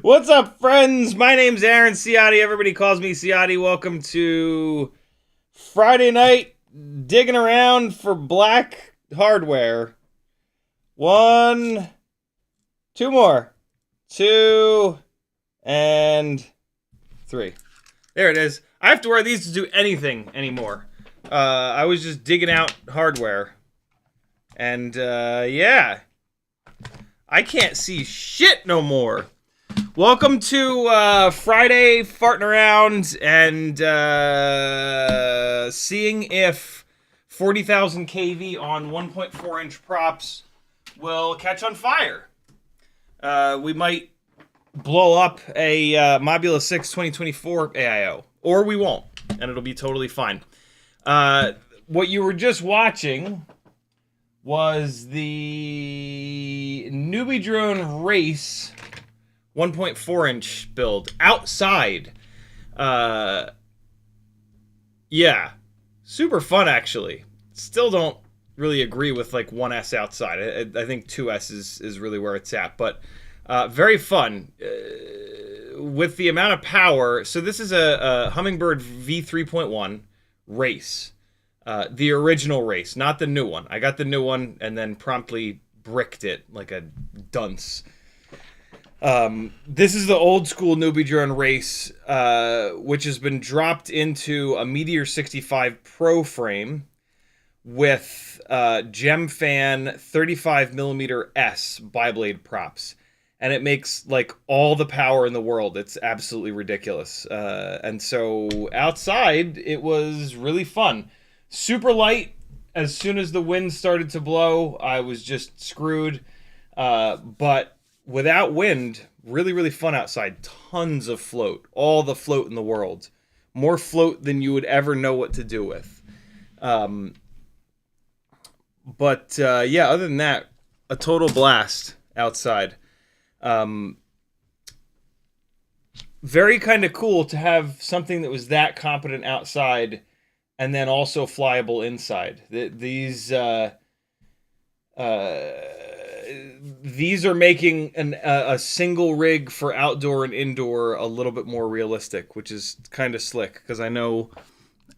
What's up, friends? My name's Aaron Ciotti. Everybody calls me Ciotti. Welcome to Friday night digging around for black hardware. 1, 2 more. 2 and 3. There it is. I have to wear these to do anything anymore. I was just digging out hardware. And, yeah. I can't see shit no more. Welcome to Friday farting around and seeing if 40,000 kV on 1.4 inch props will catch on fire. We might blow up a Mobula 6 2024 AIO, or we won't, and it'll be totally fine. What you were just watching was the Newbie Drone Race 1.4 inch build outside. Yeah, super fun actually. Still don't really agree with like 1S outside. I think 2S is really where it's at, but very fun with the amount of power. So this is a Hummingbird V3.1 race, the original race, not the new one. I got the new one and then promptly bricked it like a dunce. This is the old school Newbie Drone race, which has been dropped into a Meteor 65 Pro frame with Gem Fan 35 millimeter S biblade props, and it makes like all the power in the world. It's absolutely ridiculous. And so outside, it was really fun. Super light. As soon as the wind started to blow, I was just screwed. But without wind, really, really fun outside. Tons of float. All the float in the world. More float than you would ever know what to do with. But yeah, other than that, a total blast outside. Very kind of cool to have something that was that competent outside and then also flyable inside. These are making a single rig for outdoor and indoor a little bit more realistic, which is kind of slick, because I know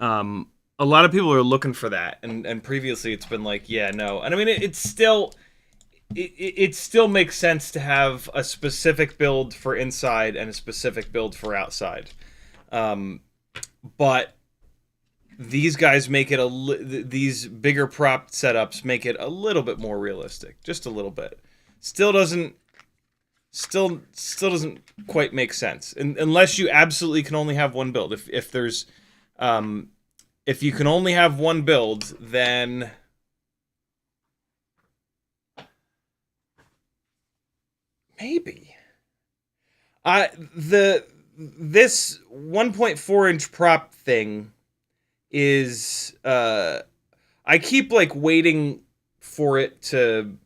a lot of people are looking for that, and previously it's been like, yeah, no. And I mean, it still makes sense to have a specific build for inside and a specific build for outside. But these guys make it these bigger prop setups make it a little bit more realistic, just a little bit. Still doesn't quite make sense, unless you absolutely can only have one build. If you can only have one build, then maybe. This 1.4 inch prop thing is I keep like waiting for it to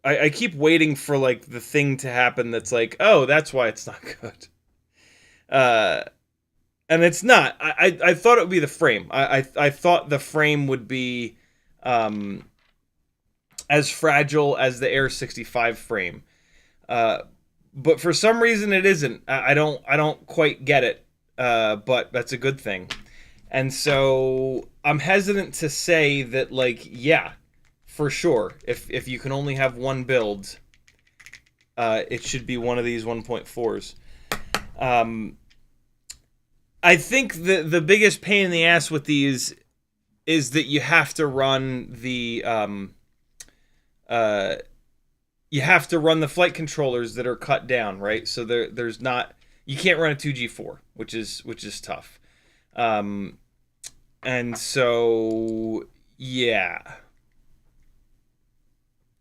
I keep waiting for like the thing to happen that's like, oh, that's why it's not good. And it's not. I thought it would be the frame. I thought the frame would be as fragile as the Air 65 frame. But for some reason it isn't. I don't quite get it. But that's a good thing. And so I'm hesitant to say that, like, yeah, for sure, if you can only have one build, it should be one of these 1.4s. I think the biggest pain in the ass with these is that you have to run the flight controllers that are cut down, right? So there's not, you can't run a 2G4, which is tough. And so, yeah,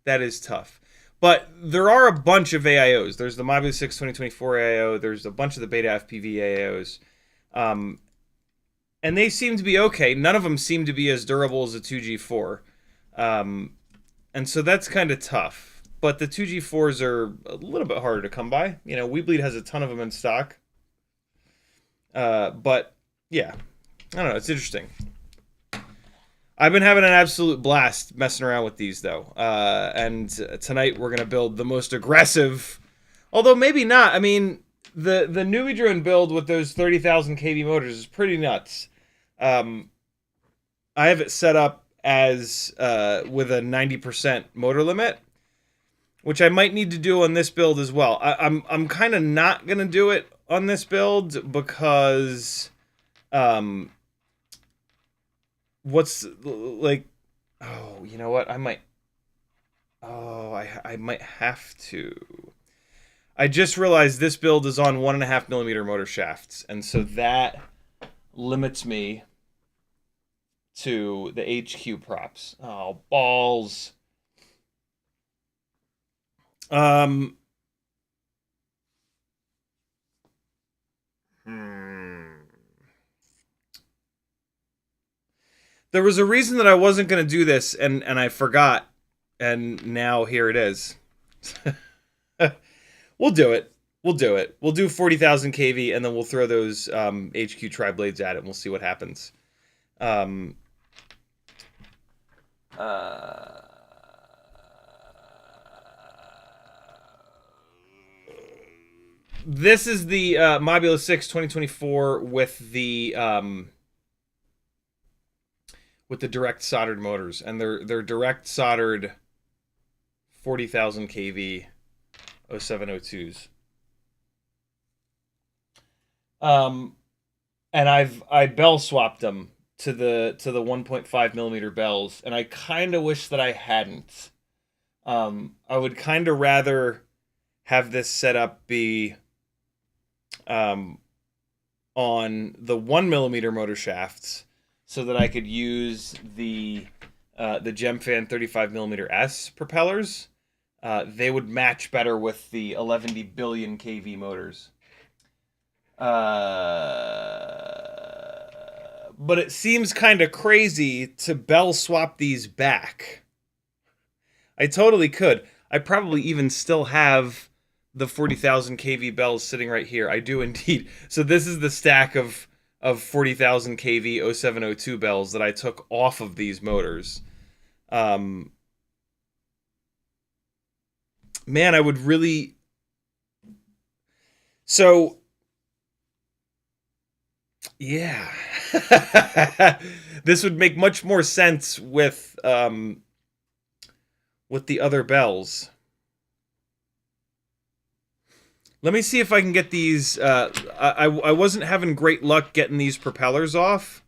that is tough. But there are a bunch of AIOs. There's the Mobula 6 2024 AIO. There's a bunch of the bnfs AIOs. And they seem to be okay. None of them seem to be as durable as a 2G4. And so that's kind of tough. But the 2G4s are a little bit harder to come by. You know, Weebleed has a ton of them in stock. But, yeah. I don't know. It's interesting. I've been having an absolute blast messing around with these, though. And tonight we're going to build the most aggressive... Although maybe not. I mean, the Newbie Drone build with those 30,000 kV motors is pretty nuts. I have it set up as with a 90% motor limit, which I might need to do on this build as well. I'm kind of not going to do it on this build because... what's like, oh, you know what, I might have to. I just realized this build is on 1.5 millimeter motor shafts, and so that limits me to the HQ props. Oh, balls. There was a reason that I wasn't going to do this, and I forgot, and now here it is. We'll do it. We'll do it. We'll do 40,000 kV, and then we'll throw those HQ tri-blades at it, and we'll see what happens. This is the Mobula 6 2024 with the direct soldered motors, and they're direct soldered 40,000 kV 0702s. And I bell swapped them to the 1.5 millimeter bells, and I kind of wish that I hadn't. I would kind of rather have this setup be on the 1 millimeter motor shafts, so that I could use the Gemfan 35 millimeter S propellers. They would match better with the 11 billion kV motors. But it seems kind of crazy to bell swap these back. I totally could. I probably even still have the 40,000 kV bells sitting right here. I do indeed. So this is the stack of 40,000 kV 0702 bells that I took off of these motors. Man, I would really... So, yeah. This would make much more sense with the other bells. Let me see if I can get these. I wasn't having great luck getting these propellers off.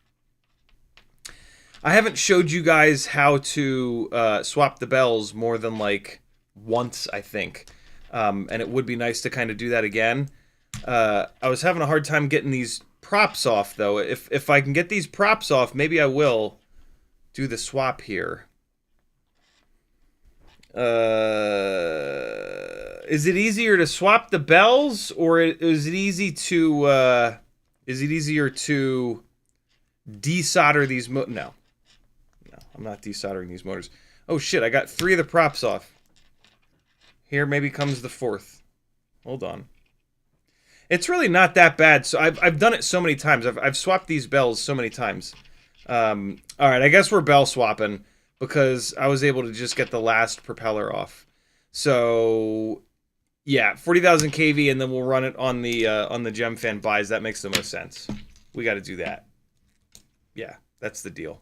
I haven't showed you guys how to swap the bells more than like once, I think. And it would be nice to kind of do that again. I was having a hard time getting these props off, though. If I can get these props off, maybe I will do the swap here. Is it easier to swap the bells, or is it easy to is it easier to desolder these No, I'm not desoldering these motors. Oh shit, I got 3 of the props off. Here maybe comes the 4th. Hold on. It's really not that bad. So I've done it so many times. I've swapped these bells so many times. All right, I guess we're bell swapping, because I was able to just get the last propeller off. So, yeah, 40,000 kV, and then we'll run it on the Gemfan buys. That makes the most sense. We got to do that. Yeah, that's the deal.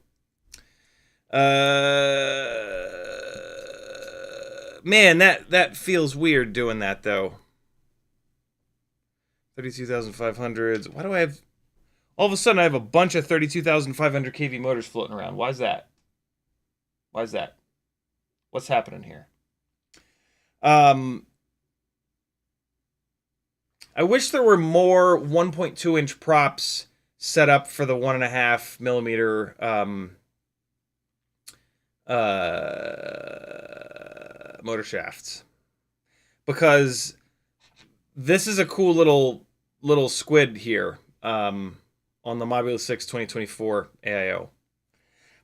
Man, that feels weird doing that, though. 32,500s. Why do I have... All of a sudden, I have a bunch of 32,500 kV motors floating around. Why is that? Why is that? What's happening here? I wish there were more 1.2 inch props set up for the 1.5 millimeter motor shafts, because this is a cool little squid here on the Mobula 6 2024 AIO.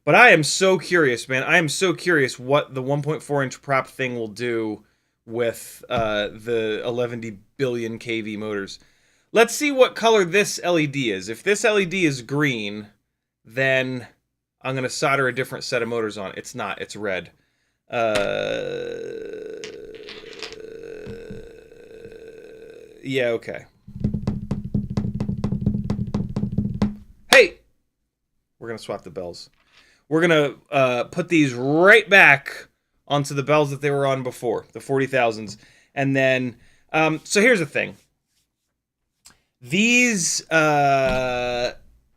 But I am so curious, man. I am so curious what the 1.4 inch prop thing will do with the 11 billion kV motors. Let's see what color this LED is. If this LED is green, then I'm going to solder a different set of motors on. It's not. It's red. Yeah, okay. Hey! We're going to swap the bells. We're going to put these right back onto the bells that they were on before, the 40,000s. And then, so here's the thing. These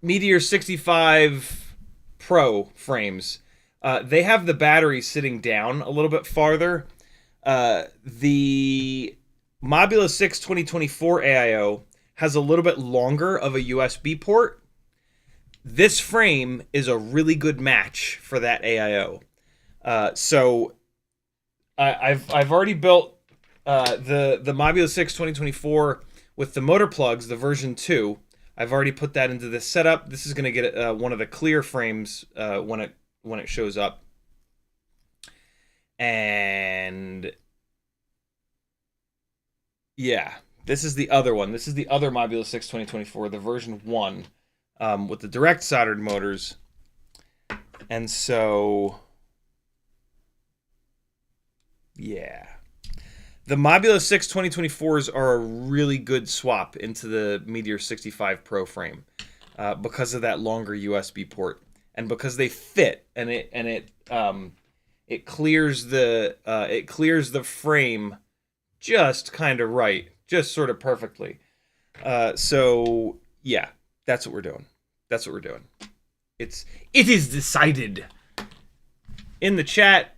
Meteor 65 Pro frames, they have the battery sitting down a little bit farther. The Mobula 6 2024 AIO has a little bit longer of a USB port. This frame is a really good match for that AIO. So I've already built the Mobula 6 2024 with the motor plugs, the version 2. I've already put that into this setup. This is going to get one of the clear frames when it shows up. And yeah, this is the other one. This is the other Mobula 6 2024, the version 1, with the direct soldered motors. And so, yeah. The Mobula 6 2024s are a really good swap into the Meteor 65 Pro frame because of that longer USB port, and because they fit, and it clears the frame just kind of right, just sort of perfectly. So yeah, that's what we're doing. That's what we're doing. It is decided. In the chat,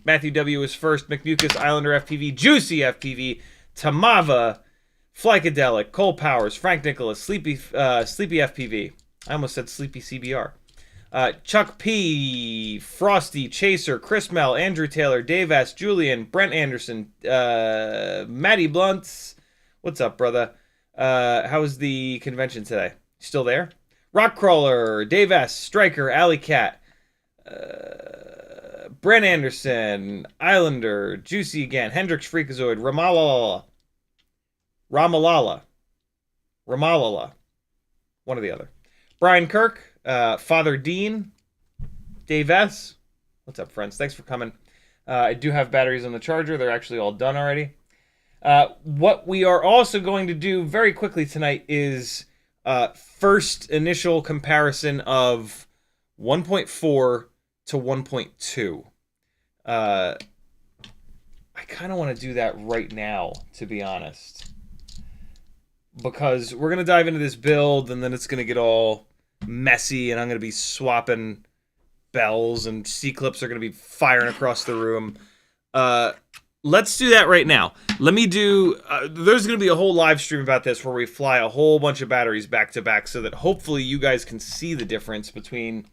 Matthew W. is first. McMucus, Islander FPV, Juicy FPV, Tamava, Flycadelic, Cole Powers, Frank Nicholas, Sleepy FPV. I almost said Sleepy CBR. Chuck P, Frosty, Chaser, Chris Mel, Andrew Taylor, Dave S, Julian, Brent Anderson, Matty Blunts. What's up, brother? How was the convention today? Still there? Rockcrawler, Dave S, Striker, Alley Cat, Brent Anderson, Islander, Juicy again, Hendrix Freakazoid, Ramalala, one or the other. Brian Kirk, Father Dean, Dave S. What's up, friends? Thanks for coming. I do have batteries on the charger. They're actually all done already. What we are also going to do very quickly tonight is first initial comparison of 1.4 to 1.2. I kind of want to do that right now, to be honest. Because we're going to dive into this build, and then it's going to get all messy, and I'm going to be swapping bells, and C-clips are going to be firing across the room. Let's do that right now. Let me do... there's going to be a whole live stream about this where we fly a whole bunch of batteries back to back so that hopefully you guys can see the difference between...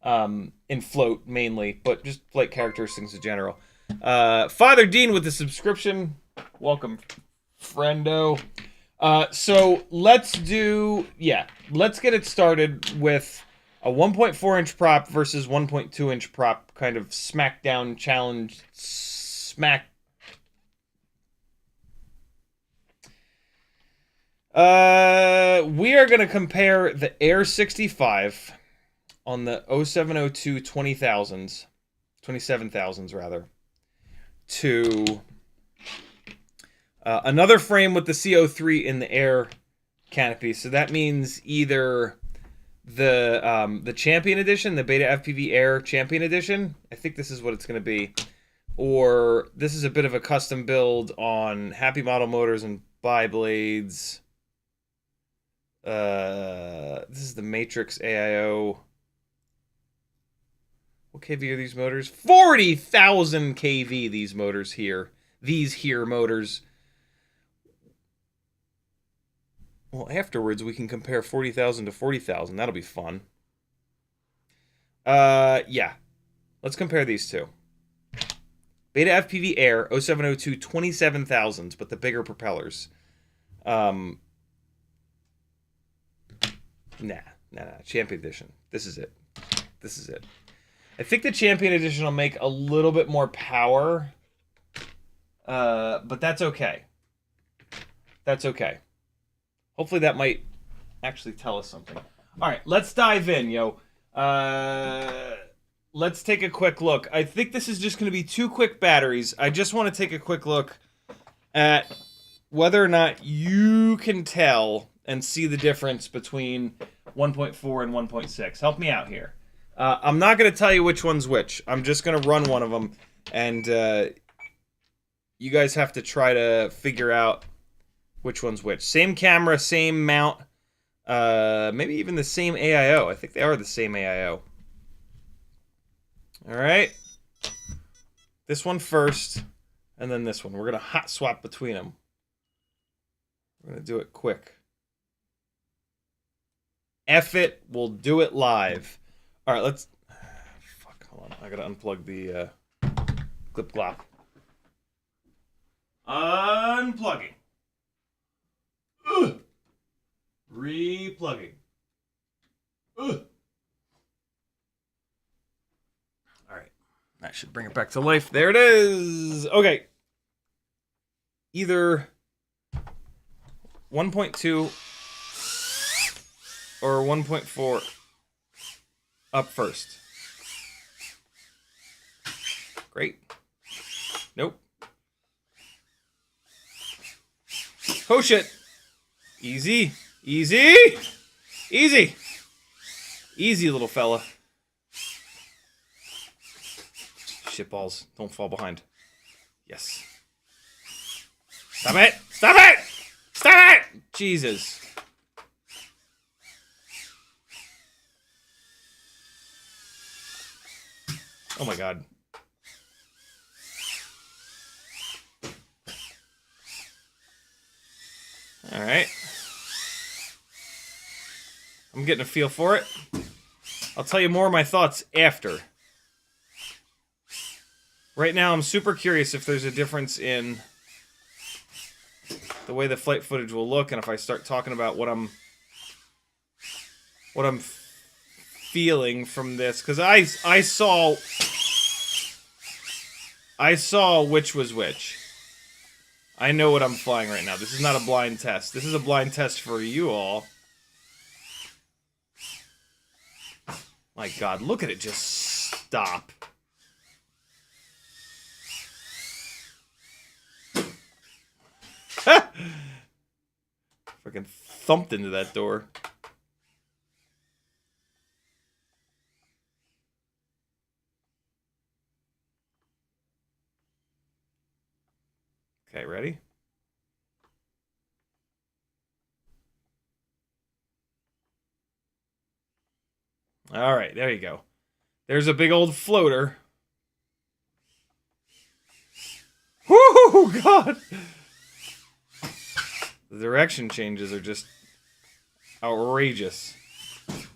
in float, mainly, but just flight characteristics in general. Father Dean with the subscription. Welcome, friendo. So let's do... Yeah, let's get it started with a 1.4-inch prop versus 1.2-inch prop kind of smackdown challenge. We are going to compare the Air 65 on the 0702 27,000s rather, to another frame with the CO3 in the Air canopy. So that means either the Champion Edition, the Beta FPV Air Champion Edition, I think this is what it's going to be, or this is a bit of a custom build on Happy Model Motors and Bi-Blades. This is the Matrix AIO. What KV are these motors? 40,000 KV, these motors here. These here motors. Well, afterwards we can compare 40,000 to 40,000. That'll be fun. Yeah. Let's compare these two. Beta FPV Air 0702 27,000s, but the bigger propellers. Nah. Champion Edition. This is it. I think the Champion Edition will make a little bit more power, but that's okay. Hopefully that might actually tell us something. All right, let's dive in, yo. Let's take a quick look. I think this is just going to be 2 quick batteries. I just want to take a quick look at whether or not you can tell and see the difference between 1.4 and 1.6. Help me out here. I'm not going to tell you which one's which. I'm just going to run one of them, and you guys have to try to figure out which one's which. Same camera, same mount, maybe even the same AIO. I think they are the same AIO. All right. This one first, and then this one. We're going to hot swap between them. We're going to do it quick. F it, we'll do it live. All right, let's... Fuck, hold on. I gotta unplug the clip glop. Unplugging. Ugh. Replugging. Ugh. All right, that should bring it back to life. There it is. Okay. Either 1.2 or 1.4 up first. Great. Nope. Oh shit. Easy. Easy. Easy. Easy, little fella. Shitballs. Don't fall behind. Yes. Stop it! Stop it! Stop it! Jesus. Oh my god. Alright. I'm getting a feel for it. I'll tell you more of my thoughts after. Right now, I'm super curious if there's a difference in the way the flight footage will look, and if I start talking about what I'm feeling from this, because I saw which was which. I know what I'm flying right now. This is not a blind test. This is a blind test for you all. My god, look at it just stop. Freaking thumped into that door. Okay, ready? All right, there you go. There's a big old floater. Whoo, God! The direction changes are just outrageous.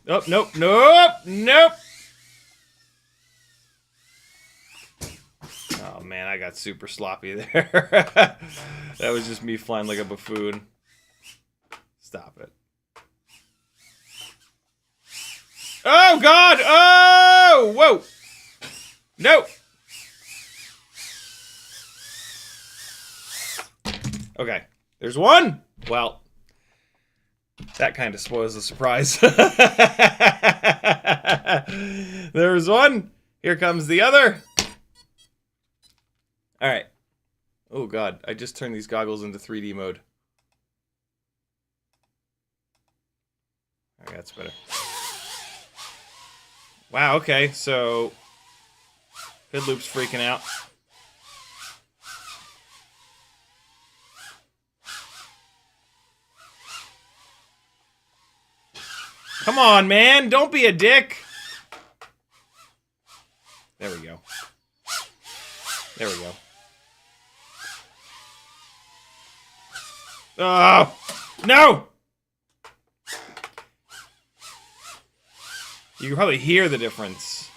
Oh, nope, nope, nope! Oh, man, I got super sloppy there. That was just me flying like a buffoon. Stop it. Oh, God! Oh! Whoa! No! Okay. There's one! Well, that kind of spoils the surprise. There's one. Here comes the other. Alright. Oh, God. I just turned these goggles into 3D mode. Alright, that's better. Wow, okay, so hood loop's freaking out. Come on, man, don't be a dick. There we go. There we go. Oh, no! You can probably hear the difference.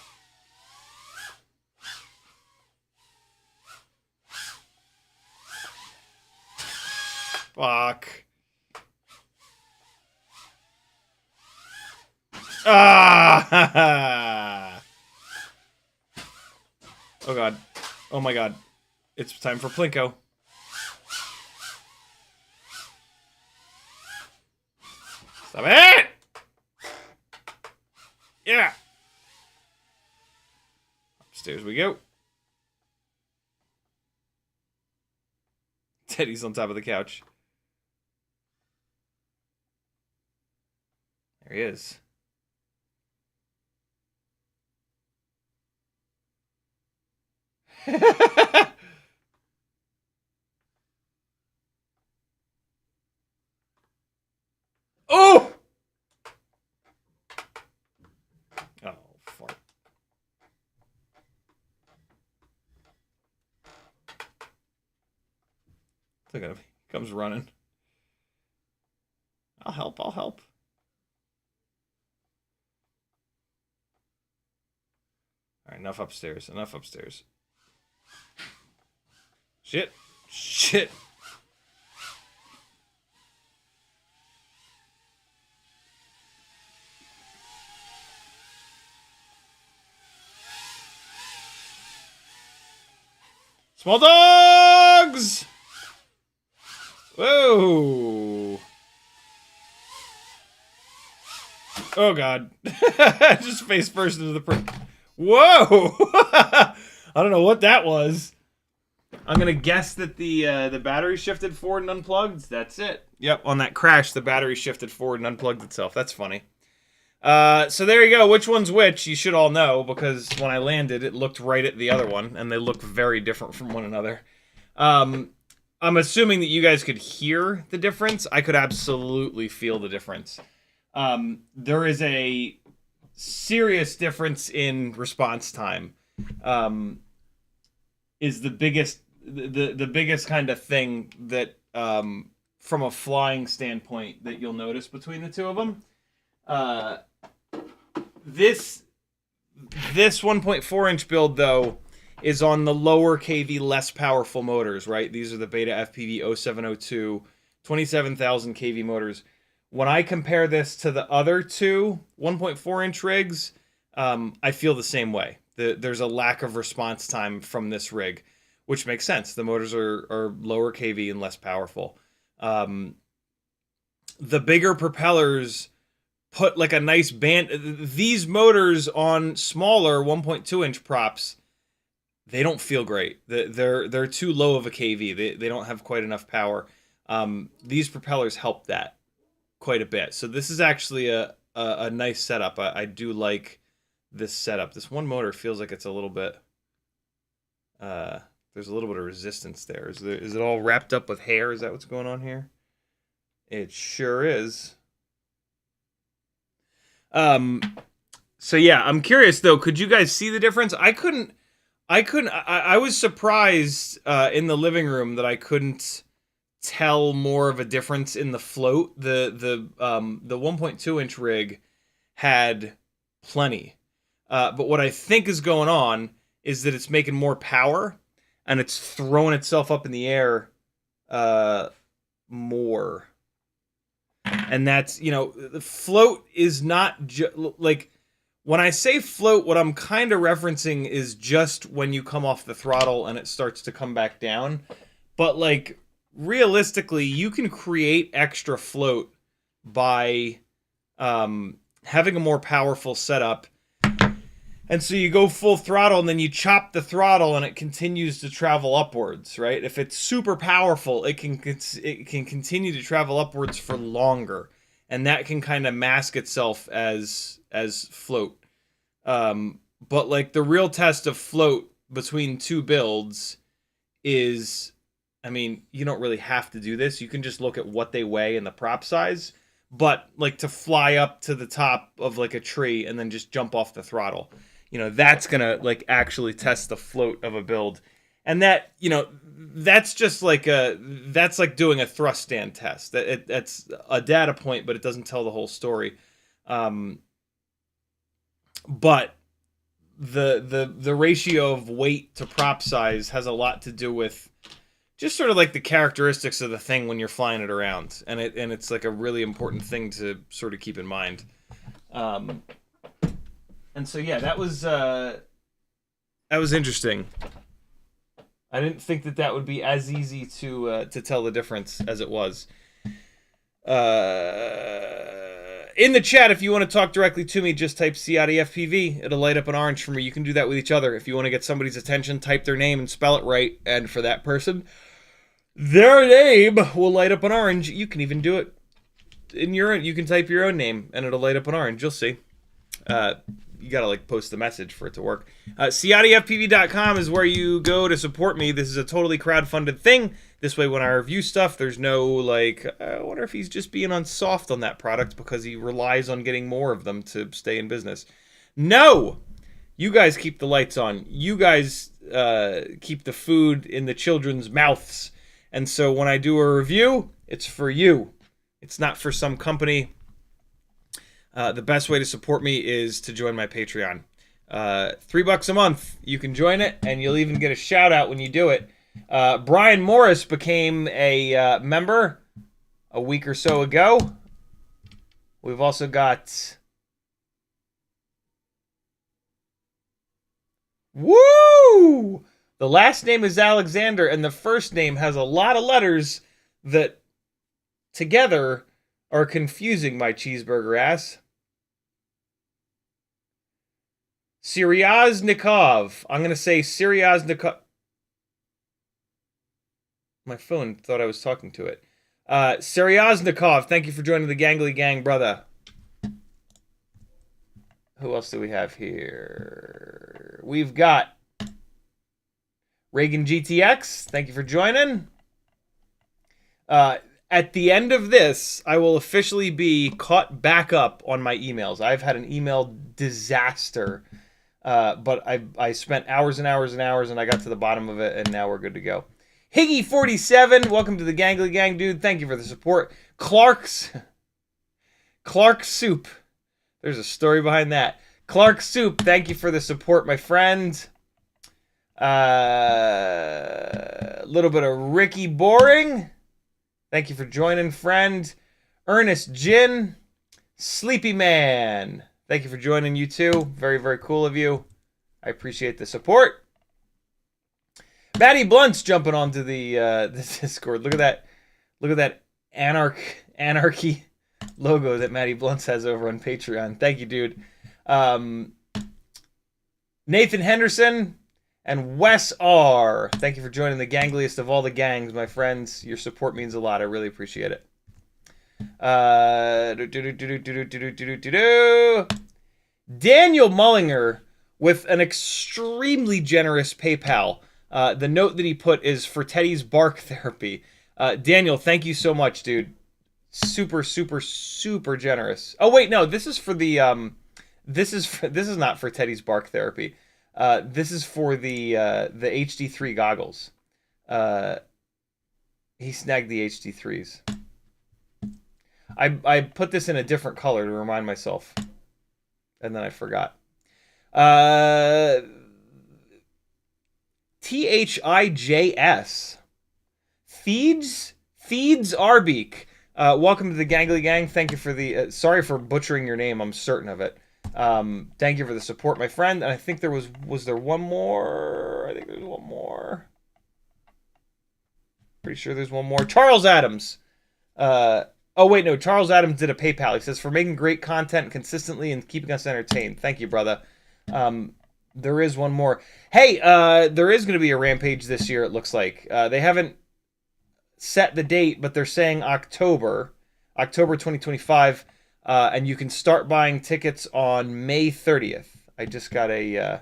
Fuck. Ah! Oh god. Oh my god. It's time for Plinko. Stop it! Yeah! Upstairs we go. Teddy's on top of the couch. There he is. Oh! Oh, fuck. Look at him. He comes running. I'll help, I'll help. Alright, enough upstairs, enough upstairs. Shit. Shit. Small dogs! Whoa! Oh god. Just face first into the Whoa! I don't know what that was. I'm gonna guess that the battery shifted forward and unplugged. That's it. Yep, on that crash, the battery shifted forward and unplugged itself. That's funny. So there you go. Which one's which? You should all know, because when I landed, it looked right at the other one, and they look very different from one another. I'm assuming that you guys could hear the difference. I could absolutely feel the difference. There is a serious difference in response time. is the biggest the biggest kind of thing that from a flying standpoint that you'll notice between the two of them. This 1.4-inch build though is on the lower kV, less powerful motors, right? These are the Beta FPV 0702 27,000 kV motors. When I compare this to the other two 1.4-inch rigs, I feel the same way. There's a lack of response time from this rig, which makes sense. The motors are lower kV and less powerful. The bigger propellers put like a nice band. These motors on smaller 1.2-inch props, they don't feel great. They're too low of a kV. They don't have quite enough power. These propellers help that quite a bit. So this is actually a nice setup. I do like this setup. This one motor feels like it's a little bit there's a little bit of resistance there. Is it all wrapped up with hair? Is that what's going on here? It sure is. So yeah, I'm curious though, could you guys see the difference? I was surprised in the living room that I couldn't tell more of a difference in the float. The 1.2-inch rig had plenty. But what I think is going on is that it's making more power and it's throwing itself up in the air more. And that's, the float is not like, when I say float, what I'm kind of referencing is just when you come off the throttle and it starts to come back down. But like, realistically, you can create extra float by having a more powerful setup. And so you go full throttle and then you chop the throttle and it continues to travel upwards, right? If it's super powerful, it can continue to travel upwards for longer. And that can kind of mask itself as float. But like the real test of float between two builds is, I mean, you don't really have to do this. You can just look at what they weigh and the prop size. But like to fly up to the top of like a tree and then just jump off the throttle, that's gonna like actually test the float of a build. And that, that's just like that's like doing a thrust stand test. That's a data point, but it doesn't tell the whole story. But the ratio of weight to prop size has a lot to do with just sort of like the characteristics of the thing when you're flying it around, and it's like a really important thing to sort of keep in mind. And so yeah, that was interesting. I didn't think that would be as easy to tell the difference as it was. In the chat, if you want to talk directly to me, just type CiottiFPV. It'll light up an orange for me. You can do that with each other. If you want to get somebody's attention, type their name and spell it right. And for that person, their name will light up an orange. You can even do it in your own. You can type your own name and it'll light up an orange. You'll see. You gotta like post the message for it to work. CiottiFPV.com is where you go to support me. This is a totally crowdfunded thing. This way, when I review stuff, there's no like, I wonder if he's just being soft on that product because he relies on getting more of them to stay in business. No! You guys keep the lights on. You guys keep the food in the children's mouths. And so when I do a review, it's for you. It's not for some company. The best way to support me is to join my Patreon. $3 a month. You can join it, and you'll even get a shout out when you do it. Brian Morris became a member a week or so ago. We've also got... Woo! The last name is Alexander, and the first name has a lot of letters that together are confusing my cheeseburger ass. Siryaznikov. I'm going to say Siryaznikov. My phone thought I was talking to it. Siryaznikov, thank you for joining the Gangly Gang, brother. Who else do we have here? We've got Reagan GTX. Thank you for joining. At the end of this, I will officially be caught back up on my emails. I've had an email disaster But I spent hours and hours and hours, and I got to the bottom of it, and now we're good to go. Higgy47, welcome to the Gangly Gang, dude. Thank you for the support. Clark Soup. There's a story behind that. Clark Soup, thank you for the support, my friend. A little bit of Ricky Boring. Thank you for joining, friend. Ernest Gin. Sleepy Man. Thank you for joining, you too. Very, very cool of you. I appreciate the support. Matty Blunt's jumping onto the Discord. Look at that. Look at that anarchy logo that Matty Blunt's has over on Patreon. Thank you, dude. Nathan Henderson and Wes R. Thank you for joining the gangliest of all the gangs, my friends. Your support means a lot. I really appreciate it. Daniel Mullinger with an extremely generous PayPal. The note that he put is for Teddy's bark therapy. Daniel, thank you so much, dude. Super, super, super generous. Oh wait, no, this is for the this is not for Teddy's bark therapy. This is for the HD3 goggles. He snagged the HD3s. I put this in a different color to remind myself, and then I forgot. THIJS feeds Arbeek. Welcome to the Gangly Gang. Thank you for the sorry for butchering your name. I'm certain of it. Thank you for the support, my friend. And I think there was there one more? I think there's one more. Pretty sure there's one more. Charles Adams. Oh, wait, no. Charles Adams did a PayPal. He says, for making great content consistently and keeping us entertained. Thank you, brother. There is one more. Hey, there is going to be a Rampage this year, it looks like. They haven't set the date, but they're saying October 2025. And you can start buying tickets on May 30th. I just got an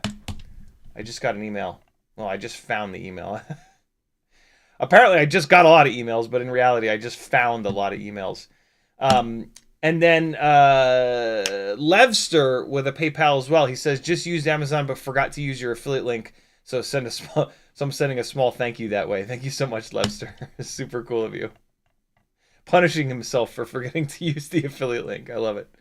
email. Well, I just found the email. Apparently, I just got a lot of emails, but in reality, I just found a lot of emails. And then Levster with a PayPal as well. He says, just used Amazon, but forgot to use your affiliate link. So I'm sending a small thank you that way. Thank you so much, Levster. Super cool of you. Punishing himself for forgetting to use the affiliate link. I love it.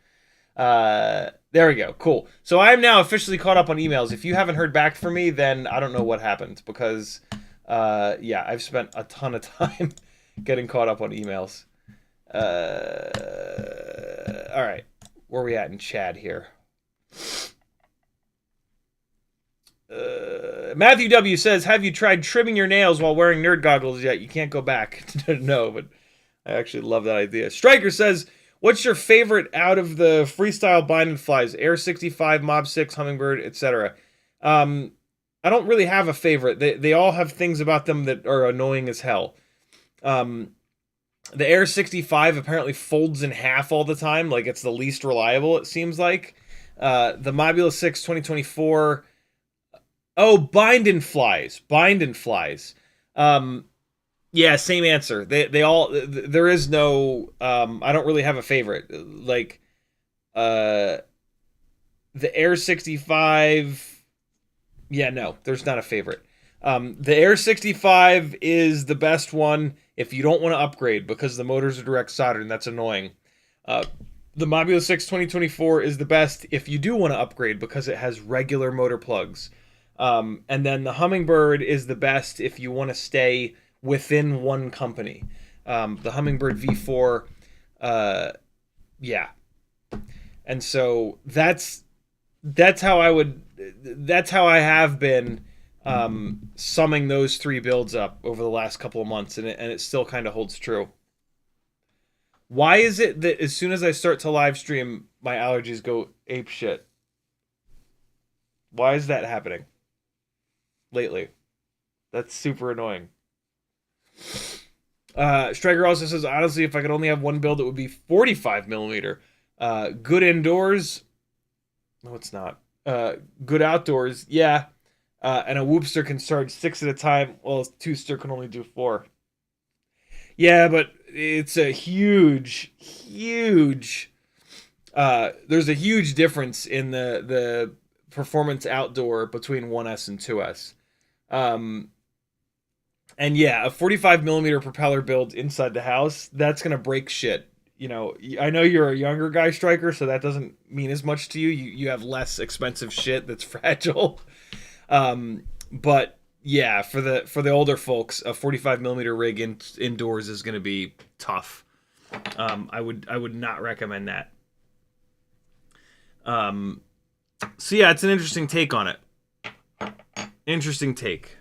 There we go. Cool. So I am now officially caught up on emails. If you haven't heard back from me, then I don't know what happened because... yeah, I've spent a ton of time getting caught up on emails. All right, where are we at in Chad here? Matthew W says, have you tried trimming your nails while wearing nerd goggles yet? You can't go back. No, but I actually love that idea. Striker says, what's your favorite out of the freestyle bind and flies? Air 65, Mob 6, Hummingbird, etc. I don't really have a favorite. They all have things about them that are annoying as hell. The Air 65 apparently folds in half all the time. Like, it's the least reliable, it seems like. The Mobula 6 2024... Oh, bind and flies. Yeah, same answer. They all... There is no... I don't really have a favorite. Like, the Air 65... Yeah, no, there's not a favorite. The Air 65 is the best one if you don't want to upgrade because the motors are direct soldered and that's annoying. The Mobula 6 2024 is the best if you do want to upgrade because it has regular motor plugs. And then the Hummingbird is the best if you want to stay within one company. The Hummingbird V4, yeah. And so that's how I have been summing those three builds up over the last couple of months, and it still kind of holds true. Why is it that as soon as I start to live stream, my allergies go ape shit? Why is that happening lately? That's super annoying. Striker also says, honestly, if I could only have one build, it would be 45 millimeter. Good indoors. No, it's not. Good outdoors, yeah. And a Whoopster can charge 6 at a time, while a Twoster can only do 4. Yeah, but it's a huge there's a huge difference in the performance outdoor between 1S and 2S. And yeah, a 45 millimeter propeller build inside the house, that's gonna break shit. You know, I know you're a younger guy, Striker, so that doesn't mean as much to you. You have less expensive shit that's fragile. But yeah, for the older folks, a 45 millimeter rig indoors is gonna be tough. I would not recommend that. So yeah, it's an interesting take on it. Interesting take.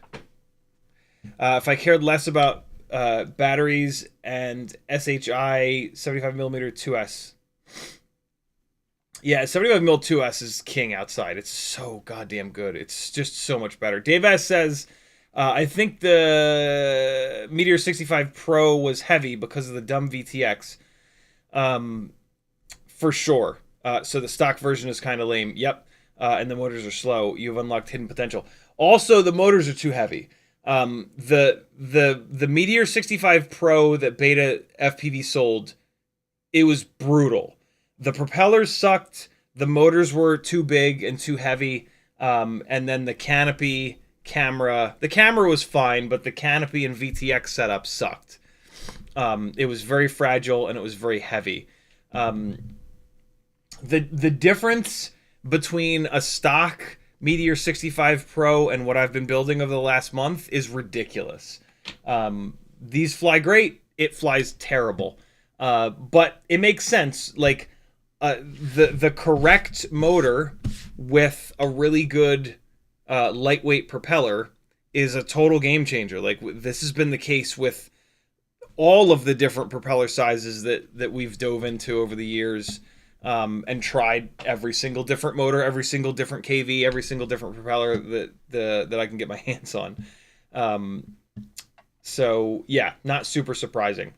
If I cared less about batteries and SHI 75mm 2S. Yeah, 75mm 2S is king outside. It's so goddamn good. It's just so much better. Dave S says, I think the Meteor 65 Pro was heavy because of the dumb VTX. For sure. So the stock version is kind of lame. Yep. And the motors are slow. You've unlocked hidden potential. Also, the motors are too heavy. The Meteor 65 Pro that Beta FPV sold, it was brutal. The propellers sucked. The motors were too big and too heavy. And then the canopy camera, the camera was fine, but the canopy and VTX setup sucked. It was very fragile and it was very heavy. The difference between a stock Meteor 65 Pro and what I've been building over the last month is ridiculous. These fly great. It flies terrible. But it makes sense. Like, the correct motor with a really good lightweight propeller is a total game changer. Like, this has been the case with all of the different propeller sizes that we've dove into over the years. And tried every single different motor, every single different KV, every single different propeller that I can get my hands on. So yeah, not super surprising.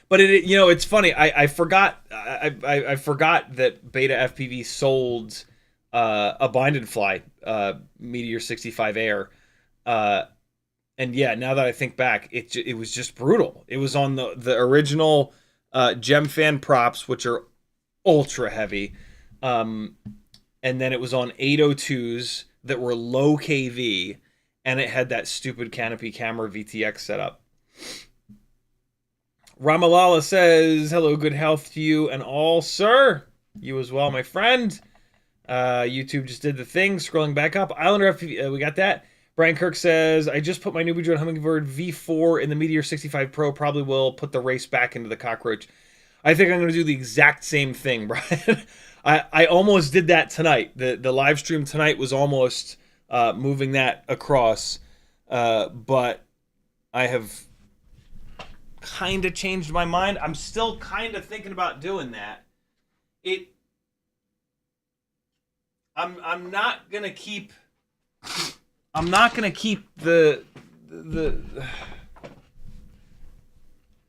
But it's funny. I forgot that Beta FPV sold a bind and fly Meteor 65 Air. And yeah, now that I think back, it was just brutal. It was on the original Gem Fan props, which are ultra heavy, and then it was on 802s that were low KV, and it had that stupid canopy camera VTX setup. Ramalala says, hello, good health to you and all, sir. You as well, my friend. YouTube just did the thing, scrolling back up. Islander FPV, we got that. Brian Kirk says, I just put my newbie drone Hummingbird V4 in the Meteor 65 Pro. Probably will put the race back into the cockroach. I think I'm going to do the exact same thing, Brian. I almost did that tonight. The live stream tonight was almost moving that across. But I have kind of changed my mind. I'm still kind of thinking about doing that. I'm not going to keep the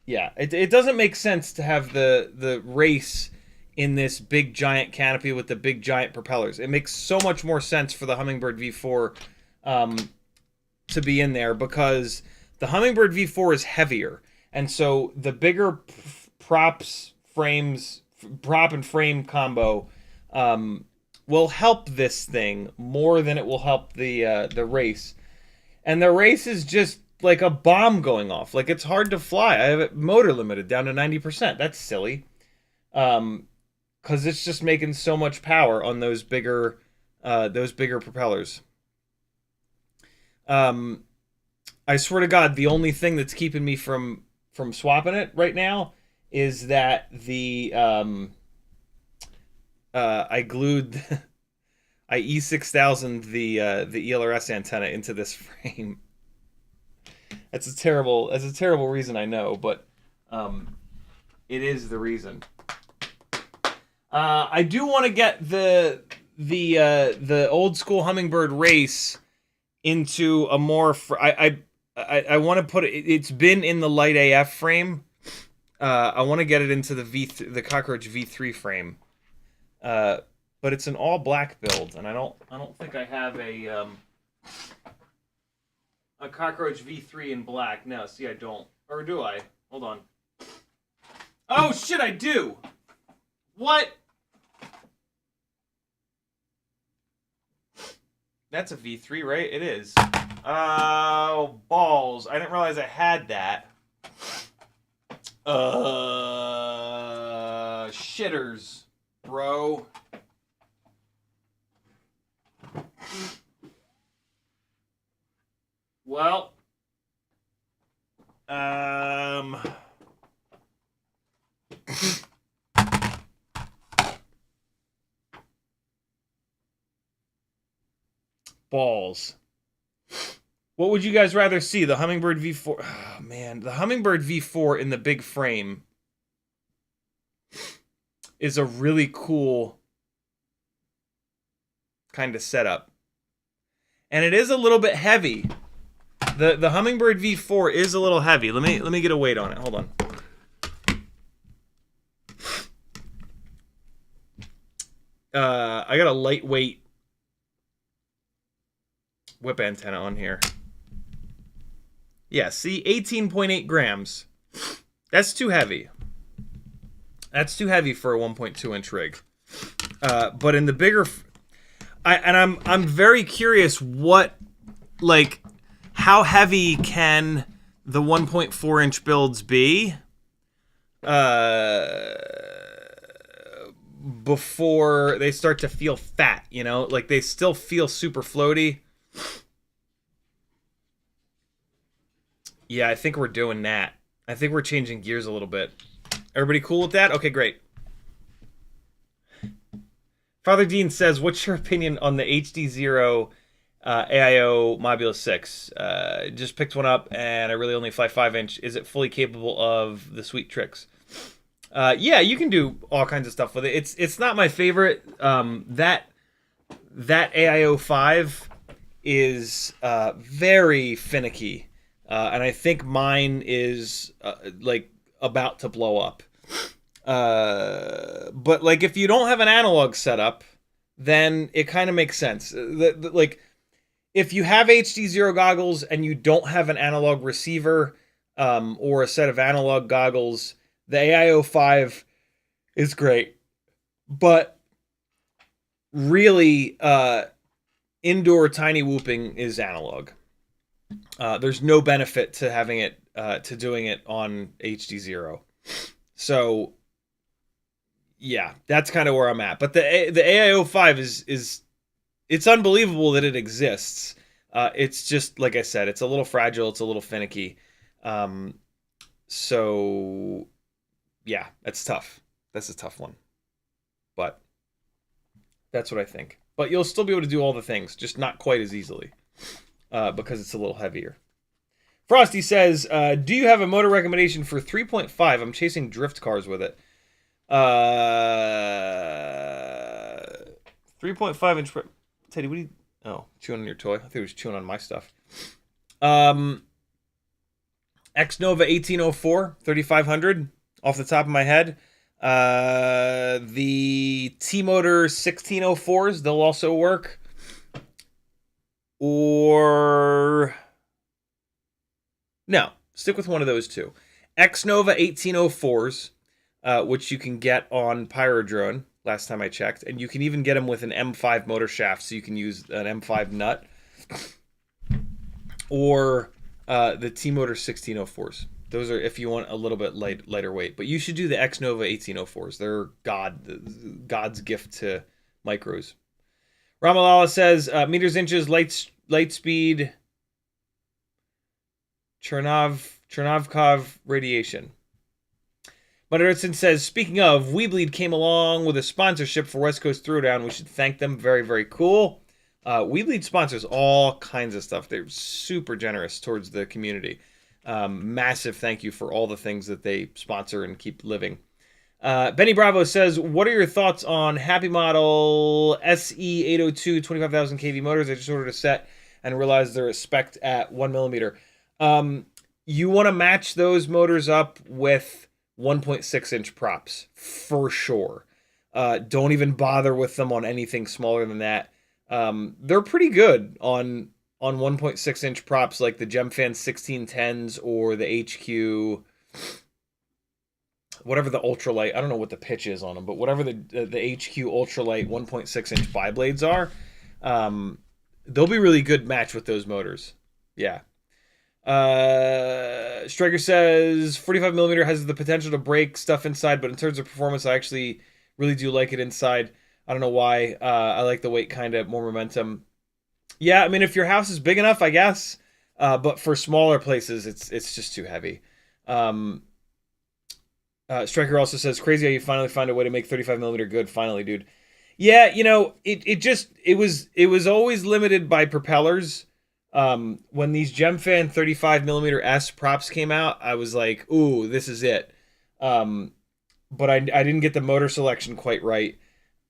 yeah, it doesn't make sense to have the race in this big giant canopy with the big giant propellers. It makes so much more sense for the Hummingbird V4 to be in there, because the Hummingbird V4 is heavier, and so the bigger prop and frame combo will help this thing more than it will help the race. And the race is just like a bomb going off. Like, it's hard to fly. I have it motor limited down to 90%. That's silly. Because it's just making so much power on those bigger propellers. I swear to God, the only thing that's keeping me from swapping it right now is that I glued I E6000 the ELRS antenna into this frame. That's a terrible reason, I know, but it is the reason. I do want to get the old school Hummingbird race into a more I want to put it. It's been in the light AF frame. I want to get it into the Cockroach V3 frame. But it's an all black build, and I don't think I have a Cockroach V3 in black. No, see, I don't. Or do I? Hold on. Oh shit, I do. What? That's a V3, right? It is. Oh, balls. I didn't realize I had that. Shitters, bro. Well, balls. What would you guys rather see? The Hummingbird V4? Oh, man, the Hummingbird V4 in the big frame is a really cool kind of setup. And it is a little bit heavy. The Hummingbird V4 is a little heavy. Let me get a weight on it. Hold on. I got a lightweight whip antenna on here. Yeah, see, 18.8 grams. That's too heavy. That's too heavy for a 1.2-inch rig. But in the bigger, I'm very curious what, like, how heavy can the 1.4-inch builds be before they start to feel fat, you know? Like, they still feel super floaty. Yeah, I think we're doing that. I think we're changing gears a little bit. Everybody cool with that? Okay, great. Father Dean says, what's your opinion on the HD0 AIO Mobula 6? Just picked one up, and I really only fly 5-inch. Is it fully capable of the sweet tricks? Yeah, you can do all kinds of stuff with it. It's not my favorite. That AIO 5 is very finicky. And I think mine is like about to blow up. But like if you don't have an analog setup, then it kind of makes sense. Like if you have HD0 goggles and you don't have an analog receiver or a set of analog goggles, the AIO 5 is great. But really, indoor tiny whooping is analog. There's no benefit to having it, to doing it on HD0. So, yeah, that's kind of where I'm at. But the AIO 5 is it's unbelievable that it exists. It's just, like I said, it's a little fragile. It's a little finicky. So, yeah, that's tough. That's a tough one. But that's what I think. But you'll still be able to do all the things, just not quite as easily. Because it's a little heavier. Frosty says, do you have a motor recommendation for 3.5? I'm chasing drift cars with it. 3.5 inch. Teddy, what do you... Oh, chewing on your toy. I think he was chewing on my stuff. Xnova 1804, 3500, off the top of my head. The T-Motor 1604s, they'll also work. Or no, stick with one of those two. Xnova 1804s, which you can get on Pyrodrone, last time I checked. And you can even get them with an M5 motor shaft, so you can use an M5 nut. Or the T-Motor 1604s. Those are if you want a little bit lighter weight. But you should do the Xnova 1804s. They're God's gift to micros. Ramalala says, meters, inches, light speed, Chernovkov radiation. Mudderson says, speaking of, Weebleed came along with a sponsorship for West Coast Throwdown. We should thank them. Very, very cool. Weebleed sponsors all kinds of stuff. They're super generous towards the community. Massive thank you for all the things that they sponsor and keep living. Benny Bravo says, what are your thoughts on Happy Model SE802 25,000 kV motors? I just ordered a set and realized they're spec'd at 1mm. You want to match those motors up with 1.6-inch props, for sure. Don't even bother with them on anything smaller than that. They're pretty good on 1.6-inch props like the Gemfan 1610s or the HQ... whatever the ultralight, I don't know what the pitch is on them, but whatever the HQ ultralight 1.6-inch biblades are, They'll be really good match with those motors. Yeah. Striker says 45 millimeter has the potential to break stuff inside, but in terms of performance, I actually really do like it inside. I don't know why. I like the weight, kind of more momentum. Yeah, I mean, if your house is big enough, I guess. But for smaller places, it's just too heavy. Striker also says, crazy how you finally find a way to make 35 millimeter good. Finally, dude. Yeah, you know, it was always limited by propellers. When these Gemfan 35 millimeter S props came out, I was like, ooh, this is it. But I didn't get the motor selection quite right.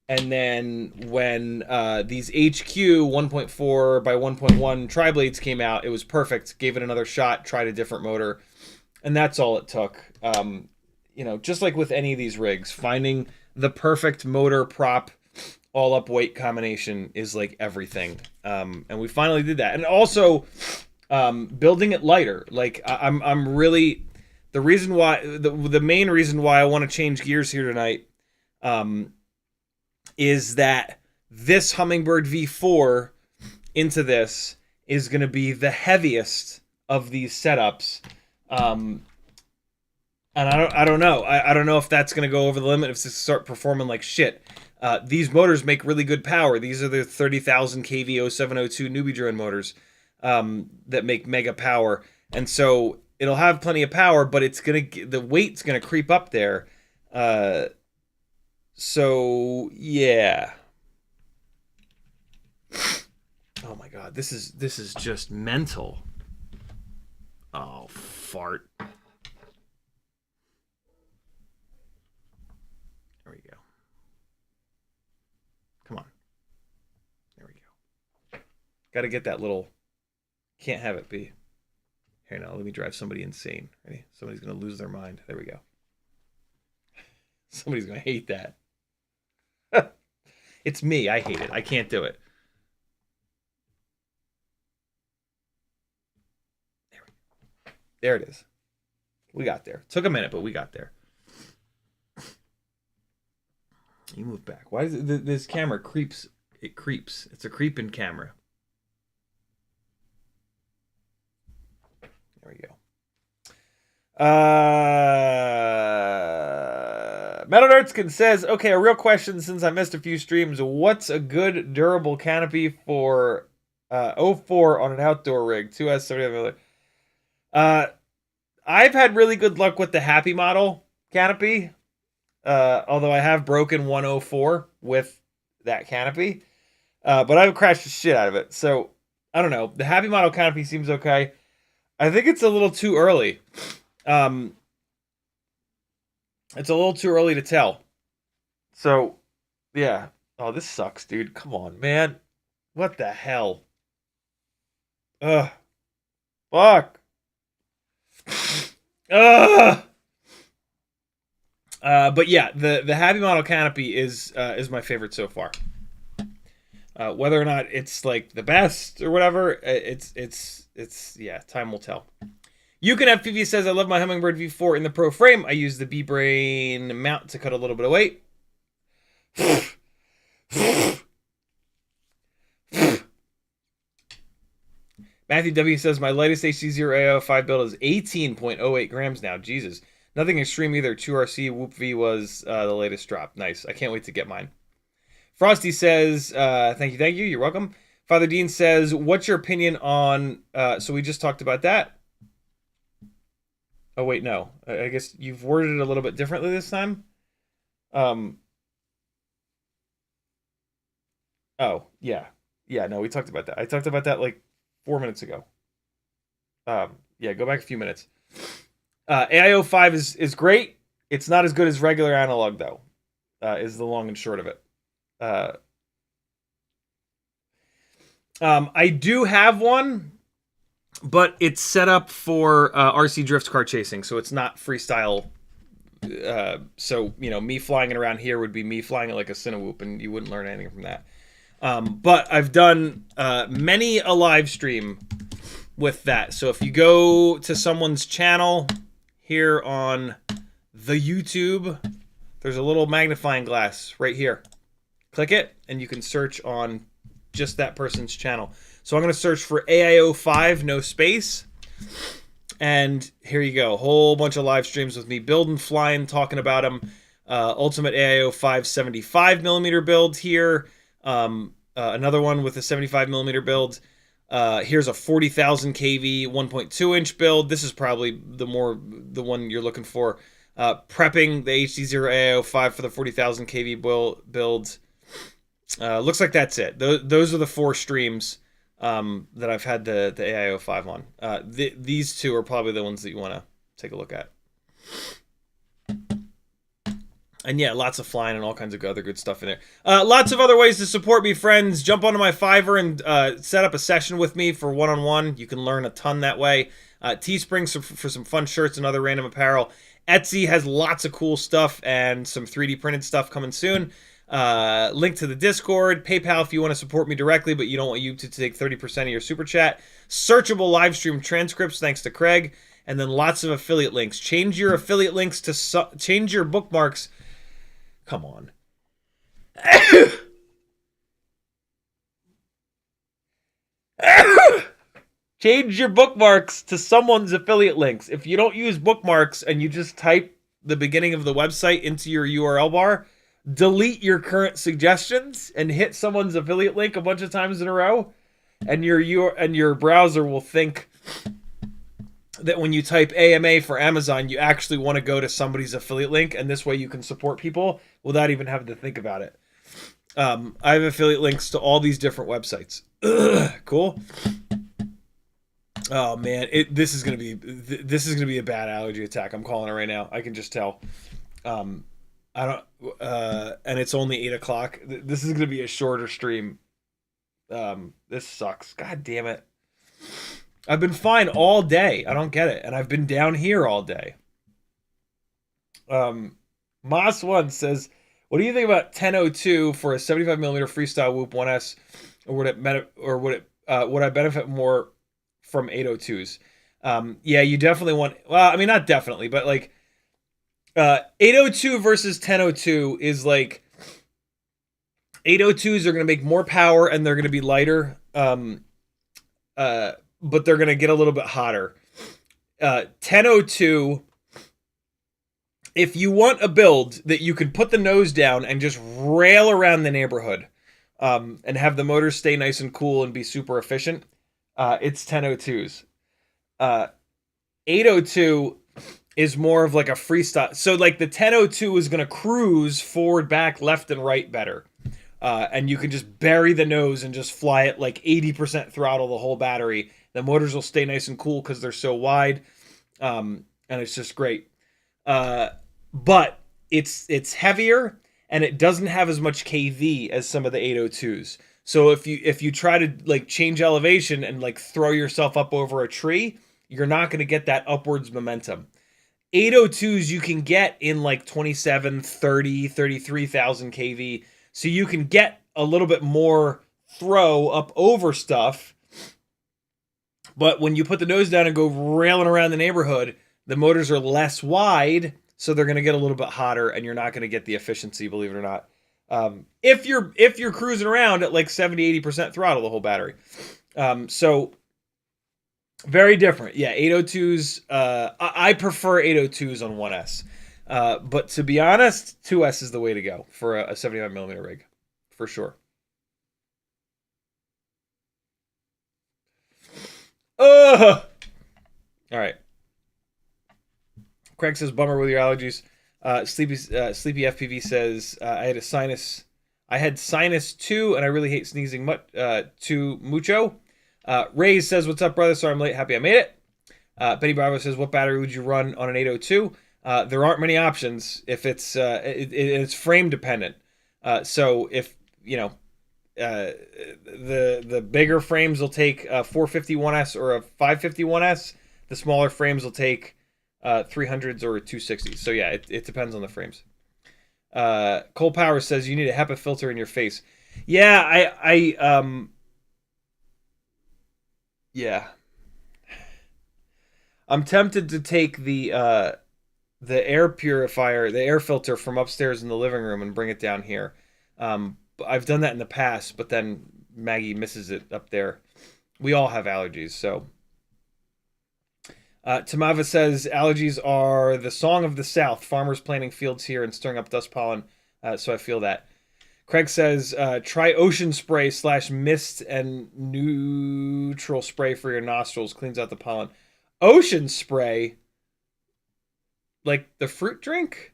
And then when these HQ 1.4 by 1.1 tri-blades came out, it was perfect. Gave it another shot, tried a different motor, and that's all it took. You know, just like with any of these rigs, finding the perfect motor prop all up weight combination is like everything. And we finally did that. And also building it lighter. Like I'm really, the reason why, the main reason why I want to change gears here tonight is that this Hummingbird V4 into this is going to be the heaviest of these setups. And I don't know. I don't know if that's going to go over the limit, if it's start performing like shit. These motors make really good power. These are the 30,000 kV 0702 newbie drone motors that make mega power. And so it'll have plenty of power, but it's the weight's gonna creep up there. So yeah. Oh my god, this is just mental. Oh, fart. There we go. Come on. There we go. Got to get that little... Can't have it be. Here now, let me drive somebody insane. Ready? Somebody's going to lose their mind. There we go. Somebody's going to hate that. It's me. I hate it. I can't do it. There it is. We got there. Took a minute, but we got there. You move back. Why does this camera creeps? It creeps. It's a creeping camera. There we go. Metal Nerdskin says, okay, a real question since I missed a few streams. What's a good durable canopy for 04 on an outdoor rig? 2S70. I've had really good luck with the Happy model canopy. Although I have broken 104 with that canopy. But I've crashed the shit out of it. So, I don't know. The Happy model canopy seems okay. I think it's a little too early. It's a little too early to tell. So, yeah. Oh, this sucks, dude. Come on, man. What the hell? Ugh. Fuck. Ugh. But yeah, the Happy model canopy is my favorite so far. Whether or not it's like the best or whatever, it's yeah, time will tell. You Can FPV says, I love my Hummingbird V4 in the Pro frame. I use the B-Brain mount to cut a little bit of weight. Matthew W says, my lightest HC0AO5 build is 18.08 grams now. Jesus. Nothing extreme either. 2RC Whoop V was the latest drop. Nice. I can't wait to get mine. Frosty says, thank you. You're welcome. Father Dean says, what's your opinion on... so we just talked about that. Oh, wait, no. I guess you've worded it a little bit differently this time. Oh, yeah. Yeah, no, we talked about that. I talked about that like 4 minutes ago. Yeah, go back a few minutes. AIO5 is great. It's not as good as regular analog, though, is the long and short of it. I do have one, but it's set up for RC drift car chasing, so it's not freestyle. So, you know, me flying it around here would be me flying it like a Cinewhoop, and you wouldn't learn anything from that. But I've done many a live stream with that. So if you go to someone's channel here on the YouTube, there's a little magnifying glass right here. Click it, and you can search on just that person's channel. So I'm going to search for AIO5, no space. And here you go. A whole bunch of live streams with me building, flying, talking about them. Ultimate AIO 575mm build here. Another one with a 75mm build. Here's a 40,000 kV 1.2 inch build. This is probably the one you're looking for. Prepping the HD0 AIO 5 for the 40,000 kV build. Looks like that's it. Those are the 4 streams that I've had the AIO 5 on. These 2 are probably the ones that you want to take a look at. And yeah, lots of flying and all kinds of other good stuff in there. Lots of other ways to support me, friends. Jump onto my Fiverr and set up a session with me for one-on-one. You can learn a ton that way. Teespring for some fun shirts and other random apparel. Etsy has lots of cool stuff and some 3D printed stuff coming soon. Link to the Discord. PayPal if you want to support me directly, but you don't want you to take 30% of your super chat. Searchable live stream transcripts, thanks to Craig. And then lots of affiliate links. Change your affiliate links to change your bookmarks. Come on. Change your bookmarks to someone's affiliate links. If you don't use bookmarks and you just type the beginning of the website into your URL bar, delete your current suggestions and hit someone's affiliate link a bunch of times in a row, and your browser will think that when you type AMA for Amazon, you actually want to go to somebody's affiliate link, and this way you can support people without even having to think about it. I have affiliate links to all these different websites. Cool. Oh man, this is gonna be a bad allergy attack. I'm calling it right now. I can just tell. And it's only 8 o'clock. This is gonna be a shorter stream. This sucks. God damn it. I've been fine all day. I don't get it. And I've been down here all day. Moss1 says, what do you think about 1002 for a 75mm freestyle Whoop 1S? Or would I benefit more from 802s? Yeah, you definitely want, well, I mean, not definitely, but like 802 versus 1002 is like 802s are going to make more power and they're going to be lighter. But they're going to get a little bit hotter. 1002, if you want a build that you can put the nose down and just rail around the neighborhood and have the motors stay nice and cool and be super efficient, it's 1002s. 802 is more of like a freestyle. So like the 1002 is going to cruise forward, back, left, and right better. And you can just bury the nose and just fly it like 80% throttle the whole battery. The motors will stay nice and cool because they're so wide, and it's just great. But it's heavier and it doesn't have as much kV as some of the 802s. So if you try to like change elevation and like throw yourself up over a tree, you're not going to get that upwards momentum. 802s you can get in like 27, 30, 33,000 kV. So you can get a little bit more throw up over stuff. But when you put the nose down and go railing around the neighborhood, the motors are less wide, so they're going to get a little bit hotter, and you're not going to get the efficiency, believe it or not. If you're cruising around at like 70-80% throttle the whole battery. So very different. Yeah, 802s. I prefer 802s on 1S. But to be honest, 2S is the way to go for a 75mm rig, for sure. All right. Craig says, bummer with your allergies. Sleepy FPV says, I had sinus too, and I really hate sneezing too mucho. Ray says, what's up, brother? Sorry I'm late. Happy I made it. Betty Bravo says, what battery would you run on an 802? There aren't many options if it's frame dependent. So if, you know, the bigger frames will take a 451S or a 551S. The smaller frames will take 300s or 260s. So yeah, it depends on the frames. Cole Power says you need a HEPA filter in your face. Yeah, yeah. I'm tempted to take the air purifier, the air filter from upstairs in the living room and bring it down here. I've done that in the past, but then Maggie misses it up there. We all have allergies, so. Tamava says allergies are the song of the South. Farmers planting fields here and stirring up dust pollen. So I feel that. Craig says try ocean spray / mist and neutral spray for your nostrils. Cleans out the pollen. Ocean spray? Like the fruit drink?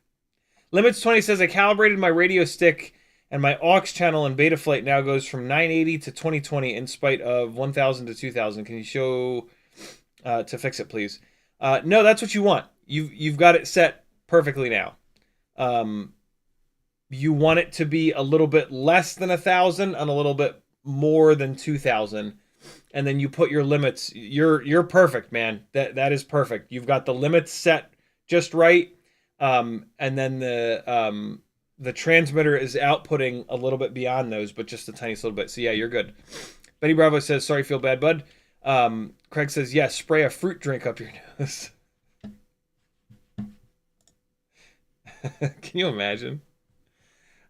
Limits 20 says I calibrated my radio stick and my aux channel in Betaflight now goes from 980 to 2020 in spite of 1000 to 2000. Can you show to fix it, please? No, that's what you want. You've got it set perfectly now. You want it to be a little bit less than 1000 and a little bit more than 2000, and then you put your limits. You're perfect, man. That is perfect. You've got the limits set just right, and then the transmitter is outputting a little bit beyond those, but just a tiny little bit. So yeah, you're good. Betty Bravo says, sorry, feel bad, bud. Craig says, yes, spray a fruit drink up your nose. Can you imagine?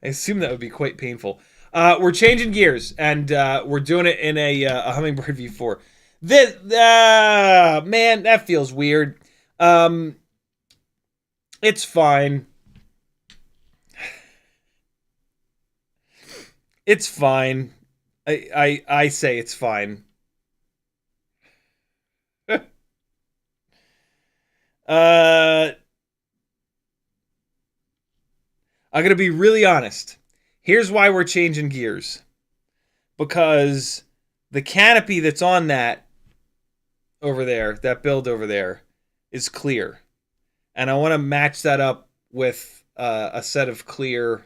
I assume that would be quite painful. We're changing gears, and we're doing it in a Hummingbird V4. This, man, that feels weird. It's fine. It's fine. I say it's fine. I'm going to be really honest. Here's why we're changing gears. Because the canopy that's on that over there, that build over there, is clear. And I want to match that up with a set of clear,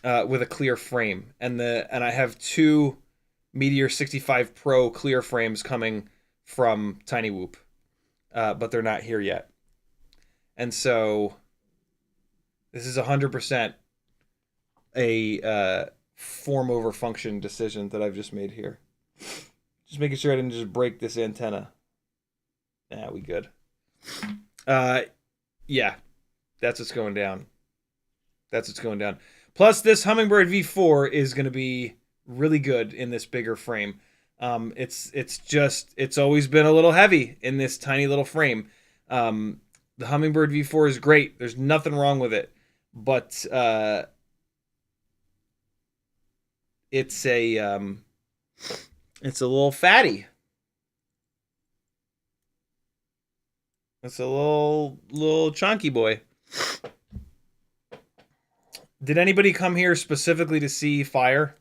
with a clear frame. And I have two Meteor 65 Pro clear frames coming from Tiny Whoop. But they're not here yet. And so this is 100% a form over function decision that I've just made here. Just making sure I didn't just break this antenna. Nah, we good. Yeah, that's what's going down. That's what's going down. Plus, this Hummingbird V4 is going to be really good in this bigger frame. It's always been a little heavy in this tiny little frame. The Hummingbird V4 is great. There's nothing wrong with it, but it's a little fatty. It's a little chunky boy. Did anybody come here specifically to see Fire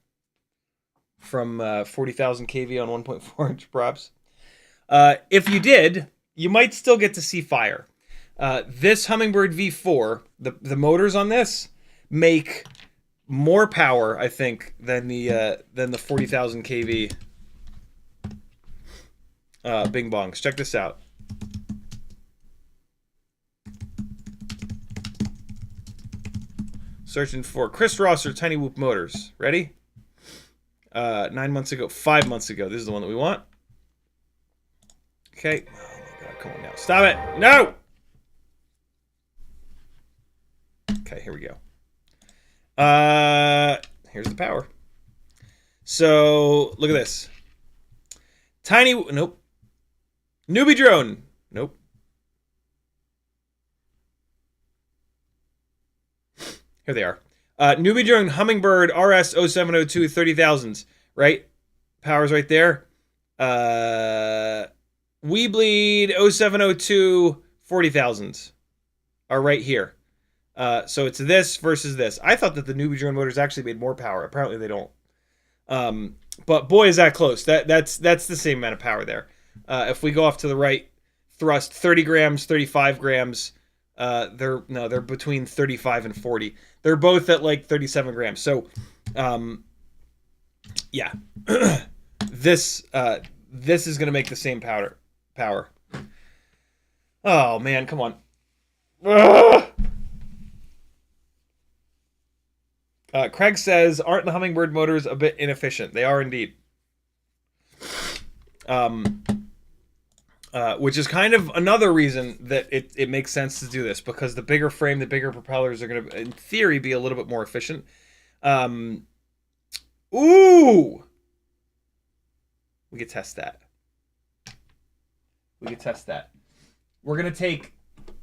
from 40,000 kV on 1.4 inch props? If you did, you might still get to see Fire. This Hummingbird V4, the motors on this make more power, I think, than the 40,000 kV Bing Bongs. Check this out. Searching for Chris Ross or Tiny Whoop motors. Ready? 5 months ago. This is the one that we want. Okay. Oh my god, come on now. Stop it! No! Okay, here we go. Here's the power. So, look at this. Nope. Newbie drone. Nope. Here they are. Newbie drone Hummingbird RS 0702 30,000s, right? Power's right there. We Bleed 0702 40,000s are right here. So it's this versus this. I thought that the Newbie drone motors actually made more power. Apparently they don't. But boy, is that close. That's the same amount of power there. If we go off to the right, thrust 30 grams, 35 grams. They're between 35 and 40. They're both at like 37 grams. So, yeah, this is gonna make the same power. Oh man, come on. Craig says, aren't the Hummingbird motors a bit inefficient? They are indeed. Which is kind of another reason that it makes sense to do this, because the bigger frame, the bigger propellers are going to, in theory, be a little bit more efficient. Ooh! We could test that. We're going to take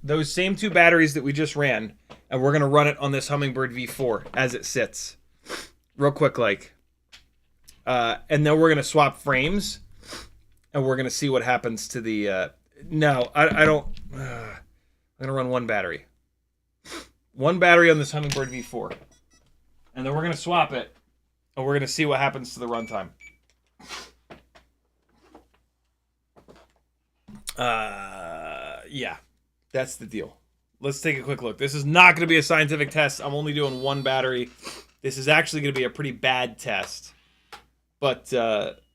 those same 2 batteries that we just ran, and we're going to run it on this Hummingbird V4 as it sits. Real quick, like. And then we're going to swap frames, and we're going to see what happens to the... no, I don't... I'm going to run 1 battery. 1 battery on this Hummingbird V4. And then we're going to swap it, and we're going to see what happens to the runtime. Yeah, that's the deal. Let's take a quick look. This is not going to be a scientific test. I'm only doing 1 battery. This is actually going to be a pretty bad test. But,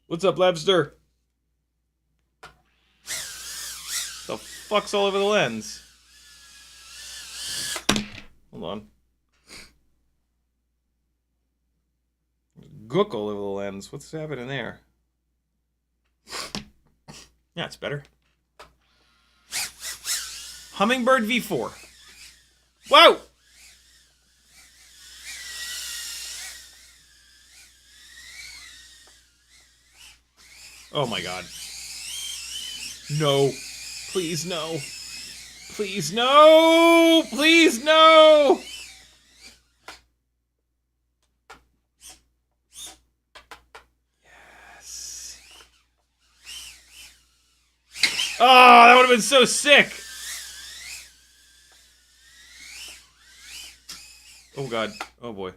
what's up, Labster? The fuck's all over the lens? Hold on. Gook all over the lens. What's happening there? Yeah, it's better. Hummingbird V4. Whoa! Oh my god. No. Please no. Please no! Please no! Yes. Oh, that would have been so sick! Oh god. Oh boy.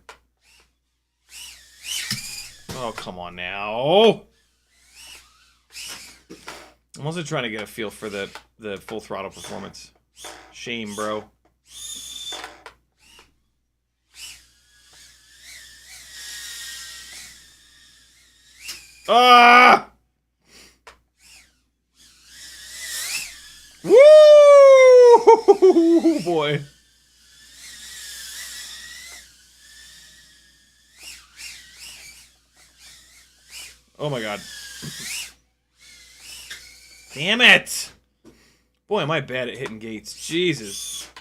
Oh, come on now. I'm also trying to get a feel for the full throttle performance. Shame, bro. Ah! Woo! Boy. Oh my god. Damn it! Boy, am I bad at hitting gates. Jesus.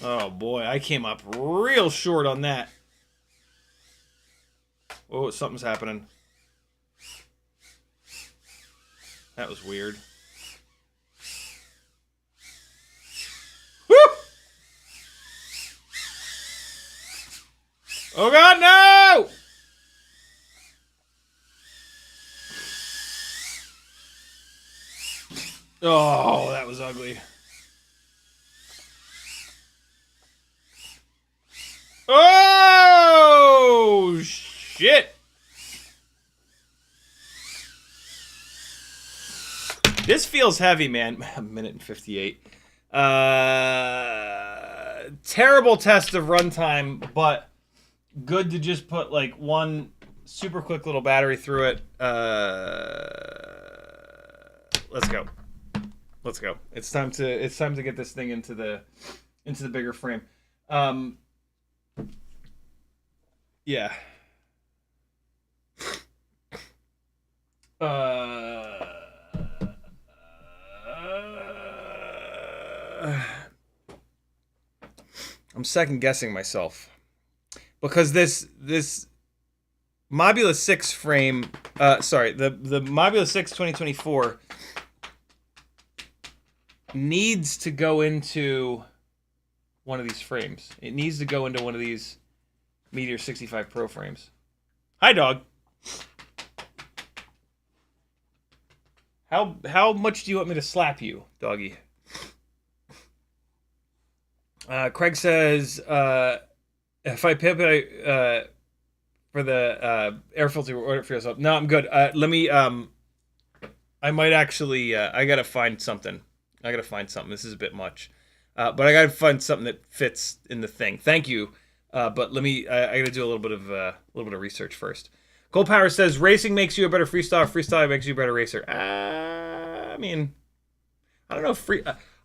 Oh boy, I came up real short on that. Oh, something's happening. That was weird. Woo! Oh god, no! Oh, that was ugly. Oh, shit. This feels heavy, man. A minute and 58. Terrible test of runtime, but good to just put like 1 super quick little battery through it. Let's go. Let's go. It's time to get this thing into the bigger frame. Yeah. I'm second guessing myself because this Mobula 6 frame, sorry, the Mobula 6 2024 needs to go into one of these frames. It needs to go into one of these Meteor 65 Pro frames. Hi, dog. How much do you want me to slap you, doggy? Craig says, if I pivot for the air filter, order for yourself. No, I'm good. Let me, I might actually, I gotta find something. This is a bit much. But I gotta find something that fits in the thing. Thank you. But let me, I gotta do a little bit of research first. Cold Power says, racing makes you a better freestyler. Freestyle makes you a better racer. I mean, I don't know.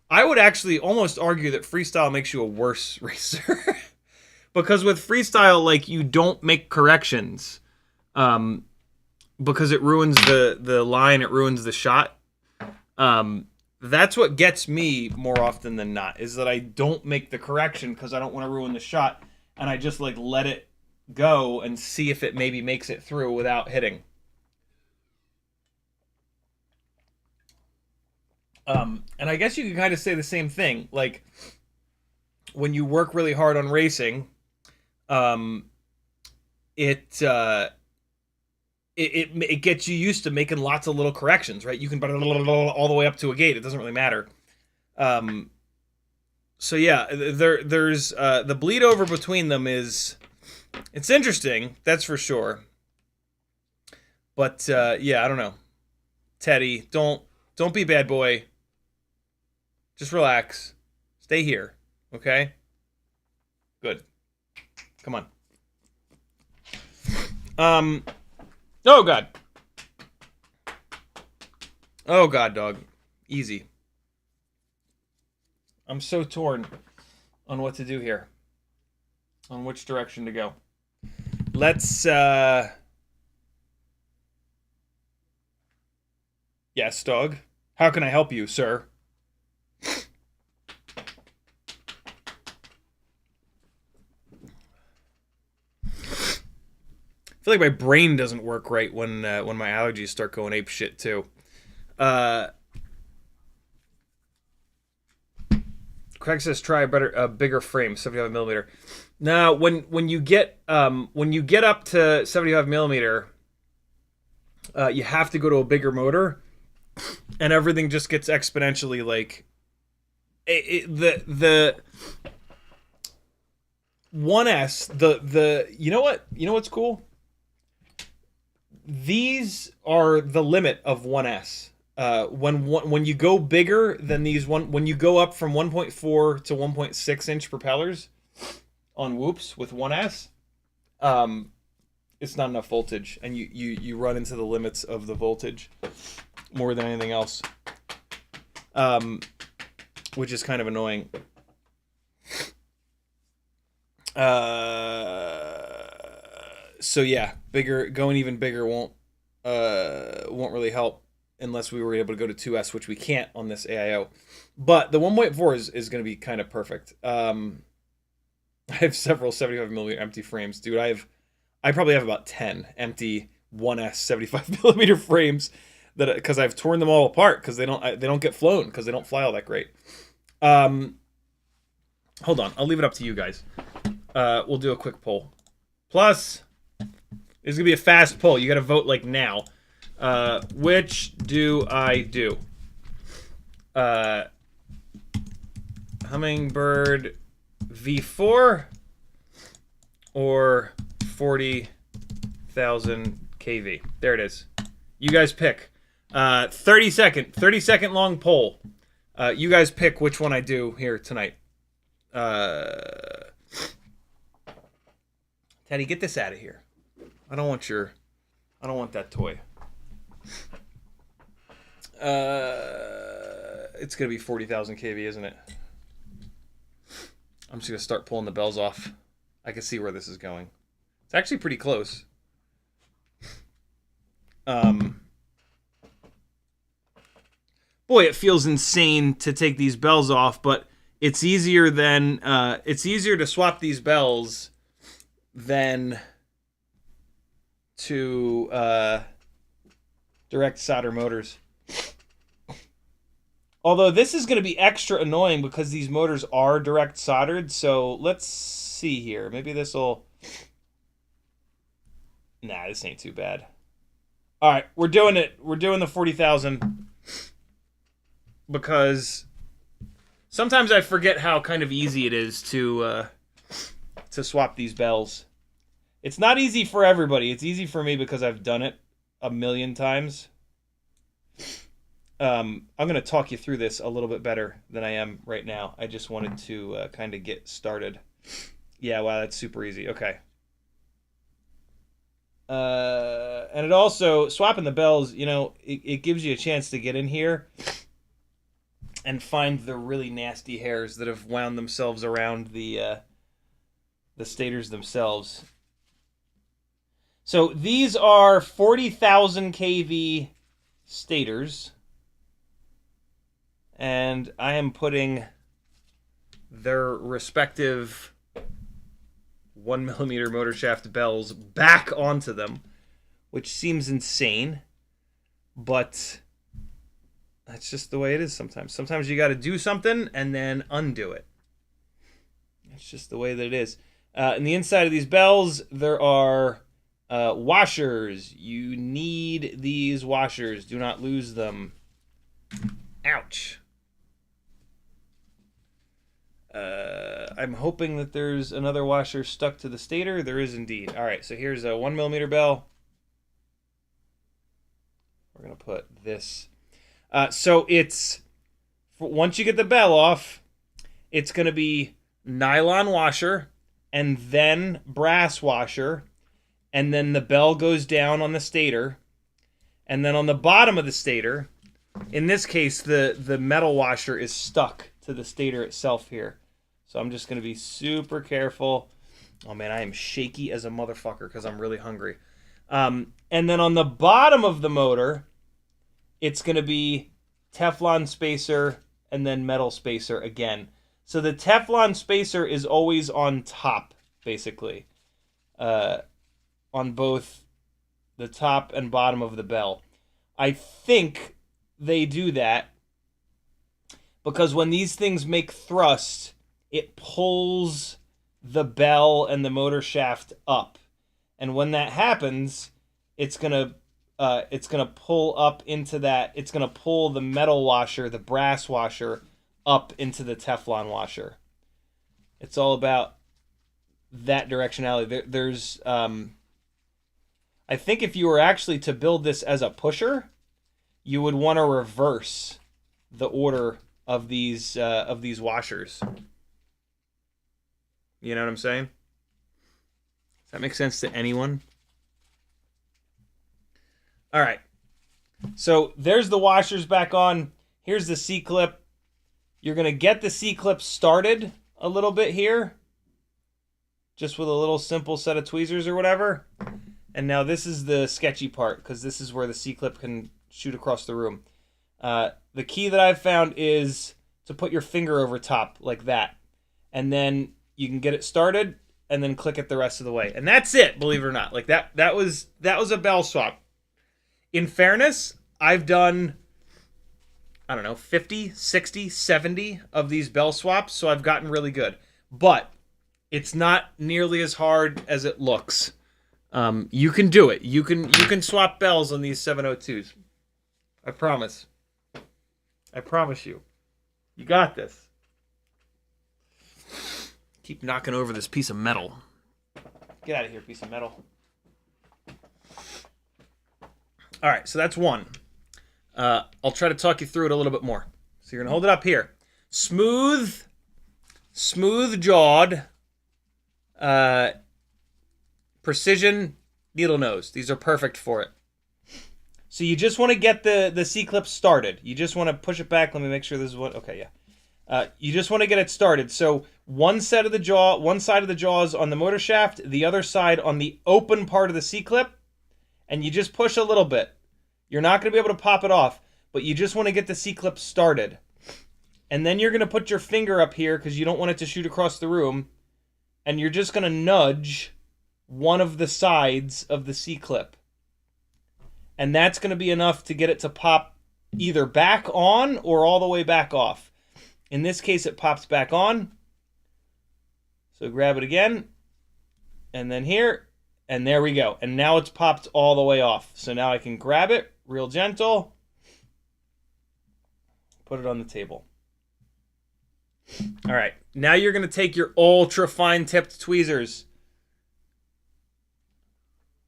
I would actually almost argue that freestyle makes you a worse racer. Because with freestyle, like, you don't make corrections. Because it ruins the line, it ruins the shot. That's what gets me more often than not, is that I don't make the correction because I don't want to ruin the shot, and I just like let it go and see if it maybe makes it through without hitting. And I guess you can kind of say the same thing. Like, when you work really hard on racing, it gets you used to making lots of little corrections, right? You can all the way up to a gate. It doesn't really matter. So yeah, there's the bleed over between them it's interesting, that's for sure. But yeah, I don't know. Teddy, don't be bad boy. Just relax. Stay here, okay? Good. Come on. Oh god. Oh god, dog. Easy. I'm so torn on what to do here. On which direction to go. Let's Yes, dog. How can I help you, sir? I feel like my brain doesn't work right when my allergies start going ape shit too. Craig says try a bigger frame, 75 millimeter. Now, when you get up to 75 millimeter, you have to go to a bigger motor, and everything just gets exponentially like the 1S. You know what's cool? These are the limit of 1S. When you go bigger than these when you go up from 1.4 to 1.6 inch propellers on whoops with 1S, it's not enough voltage, and you run into the limits of the voltage more than anything else, which is kind of annoying. So yeah, going even bigger won't really help unless we were able to go to 2S, which we can't on this AIO. But the 1.4 is going to be kind of perfect. I have several 75 millimeter empty frames, dude. I probably have about 10 empty 1S 75 millimeter frames because I've torn them all apart because they don't get flown because they don't fly all that great. Hold on, I'll leave it up to you guys. We'll do a quick poll. Plus, it's gonna be a fast poll. You got to vote like now. Which do I do? Hummingbird V4 or 40,000 kV? There it is. You guys pick. 30 second long poll. You guys pick which one I do here tonight. Teddy, get this out of here. I don't want that toy. It's gonna be 40,000 kV, isn't it? I'm just gonna start pulling the bells off. I can see where this is going. It's actually pretty close. Boy, it feels insane to take these bells off, but it's easier to swap these bells than to direct solder motors. Although this is going to be extra annoying because these motors are direct soldered. So let's see here. Maybe this will... Nah, this ain't too bad. All right, we're doing it. We're doing the 40,000 because sometimes I forget how kind of easy it is to swap these bells. It's not easy for everybody. It's easy for me because I've done it a million times. I'm going to talk you through this a little bit better than I am right now. I just wanted to kind of get started. Yeah, wow, that's super easy. Okay. And it also, swapping the bells, it gives you a chance to get in here and find the really nasty hairs that have wound themselves around the stators themselves. So these are 40,000 kV stators. and I am putting their respective 1mm motor shaft bells back onto them, which seems insane, but that's just the way it is sometimes. Sometimes you got to do something and then undo it. It's just the way that it is. In the inside of these bells, there are washers. You need these washers. Do not lose them. Ouch. I'm hoping that there's another washer stuck to the stator. There is indeed. All right, so here's a 1mm bell. We're going to put this. So it's, once you get the bell off, it's going to be nylon washer and then brass washer, and then the bell goes down on the stator, and then on the bottom of the stator, in this case, the metal washer is stuck to the stator itself here. So I'm just going to be super careful. Oh, man, I am shaky as a motherfucker because I'm really hungry. And then on the bottom of the motor, it's going to be Teflon spacer and then metal spacer again. So the Teflon spacer is always on top, basically, on both the top and bottom of the bell. I think they do that because when these things make thrust, it pulls the bell and the motor shaft up, and when that happens, it's gonna pull up into that. It's gonna pull the metal washer, the brass washer, up into the Teflon washer. It's all about that directionality. There's I think if you were actually to build this as a pusher, you would want to reverse the order of these washers. You know what I'm saying? Does that make sense to anyone? All right. So there's the washers back on. Here's the C-clip. You're going to get the C-clip started a little bit here, just with a little simple set of tweezers or whatever. And now this is the sketchy part, because this is where the C-clip can shoot across the room. The key that I've found is to put your finger over top like that. And then you can get it started and then click it the rest of the way. And that's it, believe it or not. Like that was a bell swap. In fairness, I've done, I don't know, 50, 60, 70 of these bell swaps, so I've gotten really good. But it's not nearly as hard as it looks. You can do it. You can swap bells on these 702s. I promise. I promise you. You got this. Keep knocking over this piece of metal. Get out of here, piece of metal. All right, so that's one. I'll try to talk you through it a little bit more. So you're going to hold it up here. Smooth jawed, precision needle nose. These are perfect for it. So you just want to get the C-clip started. You just want to push it back. Let me make sure this is what... Okay, yeah. You just want to get it started. So one side of the jaw is on the motor shaft, the other side on the open part of the C-clip, and you just push a little bit. You're not going to be able to pop it off, but you just want to get the C-clip started. And then you're going to put your finger up here because you don't want it to shoot across the room, and you're just going to nudge one of the sides of the C-clip. And that's going to be enough to get it to pop either back on or all the way back off. In this case, it pops back on. So grab it again, and then here, and there we go. And now it's popped all the way off. So now I can grab it, real gentle, put it on the table. All right, now you're going to take your ultra fine tipped tweezers.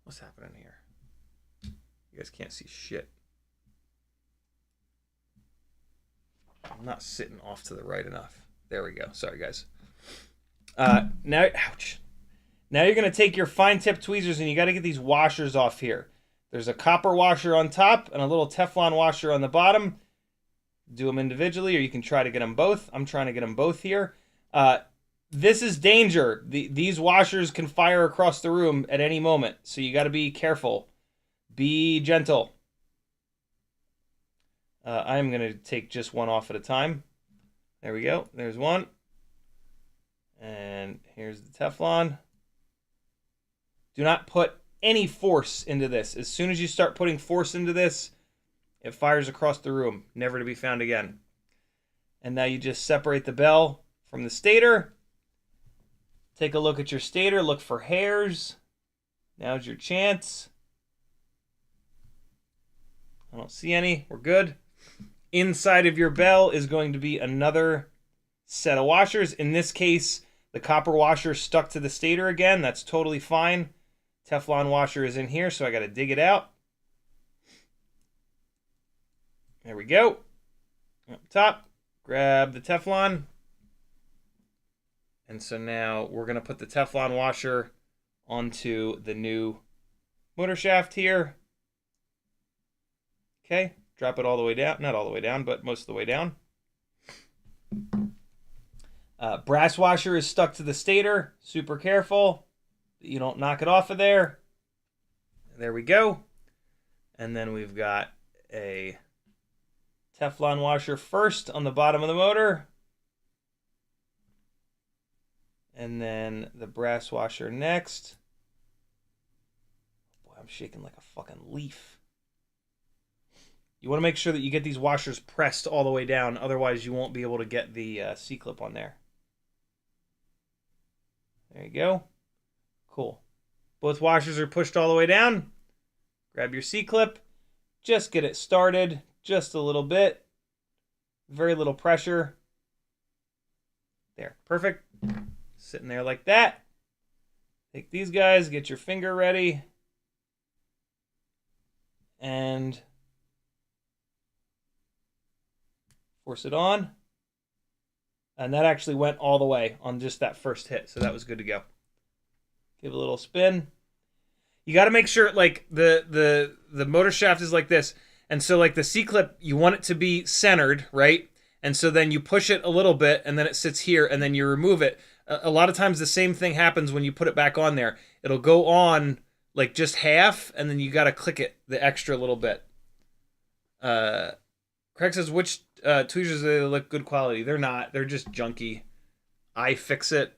What's happening here? You guys can't see shit. I'm not sitting off to the right enough. There we go. Sorry, guys. Now, ouch. Now you're going to take your fine tip tweezers and you got to get these washers off here. There's a copper washer on top and a little Teflon washer on the bottom. Do them individually, or you can try to get them both. I'm trying to get them both here. This is danger. These washers can fire across the room at any moment, so you got to be careful. Be gentle. I'm going to take just one off at a time. There we go. There's one. And here's the Teflon. Do not put any force into this. As soon as you start putting force into this, it fires across the room, never to be found again. And now you just separate the bell from the stator. Take a look at your stator. Look for hairs. Now's your chance. I don't see any. We're good. Inside of your bell is going to be another set of washers. In this case, the copper washer stuck to the stator again. That's totally fine. Teflon washer is in here, so I got to dig it out. There we go. Up top, grab the Teflon. And so now we're going to put the Teflon washer onto the new motor shaft here. Okay, drop it all the way down. Not all the way down, but most of the way down. Brass washer is stuck to the stator. Super careful that you don't knock it off of there. There we go. And then we've got a Teflon washer first on the bottom of the motor. And then the brass washer next. Boy, I'm shaking like a fucking leaf. You want to make sure that you get these washers pressed all the way down. Otherwise, you won't be able to get the C-clip on there. There you go. Cool. Both washers are pushed all the way down. Grab your C-clip. Just get it started. Just a little bit. Very little pressure. There. Perfect. Sitting there like that. Take these guys. Get your finger ready. And force it on. And that actually went all the way on just that first hit. So that was good to go. Give it a little spin. You got to make sure like the motor shaft is like this. And so like the C-clip, you want it to be centered, right? And so then you push it a little bit and then it sits here and then you remove it. A lot of times the same thing happens when you put it back on there. It'll go on like just half and then you got to click it the extra little bit. Craig says, which tweezers they look good quality? They're not. They're just junky. iFixit.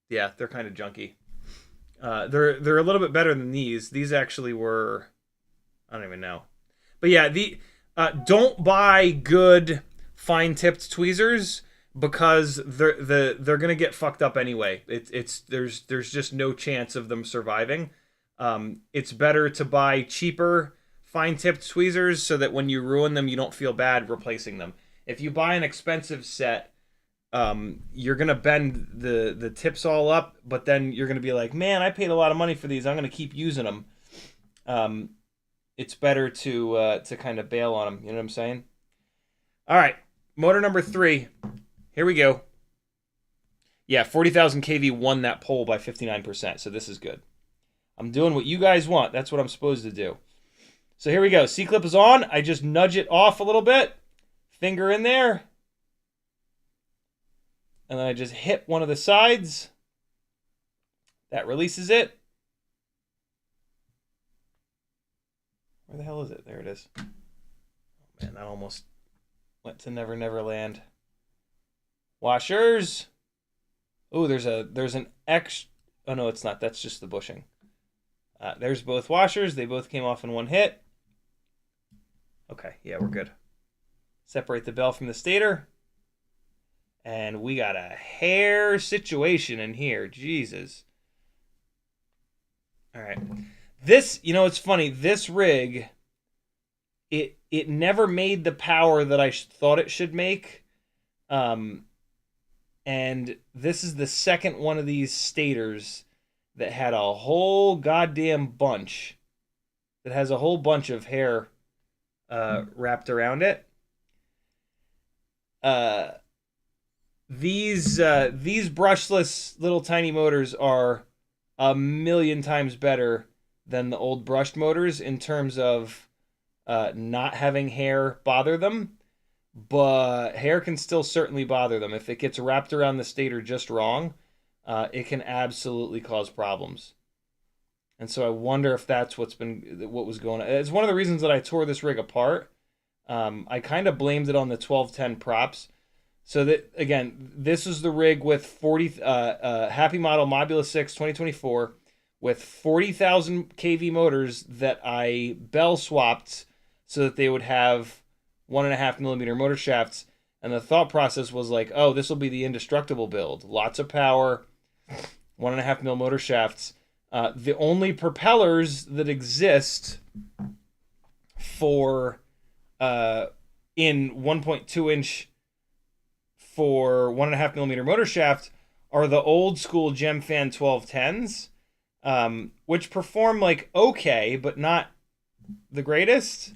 Yeah, they're kind of junky. They're a little bit better than these. These actually were, I don't even know. But yeah, don't buy good fine-tipped tweezers because they're gonna get fucked up anyway. There's just no chance of them surviving. It's better to buy cheaper fine-tipped tweezers so that when you ruin them, you don't feel bad replacing them. If you buy an expensive set, you're gonna bend the tips all up, but then you're gonna be like, man, I paid a lot of money for these. I'm gonna keep using them. It's better to kind of bail on them. You know what I'm saying? All right, motor number 3. Here we go. Yeah, 40,000 kV won that poll by 59%, so this is good. I'm doing what you guys want. That's what I'm supposed to do. So here we go. C-clip is on. I just nudge it off a little bit. Finger in there. And then I just hit one of the sides. That releases it. Where the hell is it? There it is. Oh man, that almost went to Never Never Land. Washers. Oh, there's an X. Oh no, it's not. That's just the bushing. There's both washers. They both came off in one hit. Okay, yeah, we're good. Separate the bell from the stator. And we got a hair situation in here. Jesus. All right. This, you know, it's funny. This rig, it never made the power that I thought it should make. And this is the second one of these stators that had a whole goddamn bunch. That has a whole bunch of hair wrapped around it. These brushless little tiny motors are a million times better than the old brushed motors in terms of not having hair bother them, but hair can still certainly bother them. If it gets wrapped around the stator just wrong, it can absolutely cause problems. And so I wonder if that's what was going on. It's one of the reasons that I tore this rig apart. I kind of blamed it on the 1210 props. So that, again, this is the rig with 40 Happy Model Mobula 6 2024 with 40,000 kV motors that I bell swapped so that they would have 1.5 millimeter motor shafts. And the thought process was like, oh, this will be the indestructible build. Lots of power, 1.5 mil motor shafts. The only propellers that exist for in 1.2 inch for 1.5 millimeter motor shaft are the old school Gemfan 1210s, which perform like okay, but not the greatest.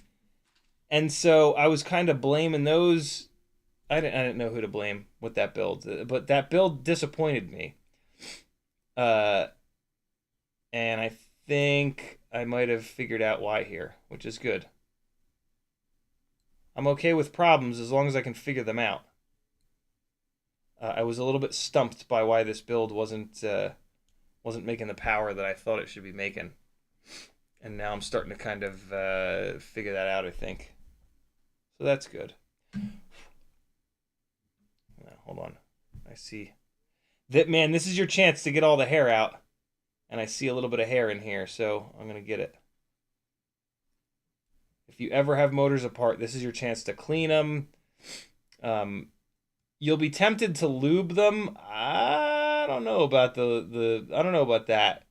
And so I was kind of blaming those. I didn't know who to blame with that build, but that build disappointed me. And I think I might have figured out why here, which is good. I'm okay with problems as long as I can figure them out. I was a little bit stumped by why this build wasn't making the power that I thought it should be making. And now I'm starting to kind of figure that out, I think. So that's good. Now, hold on. I see that, man, this is your chance to get all the hair out. And I see a little bit of hair in here, so I'm going to get it. If you ever have motors apart, this is your chance to clean them. You'll be tempted to lube them. I don't know about I don't know about that.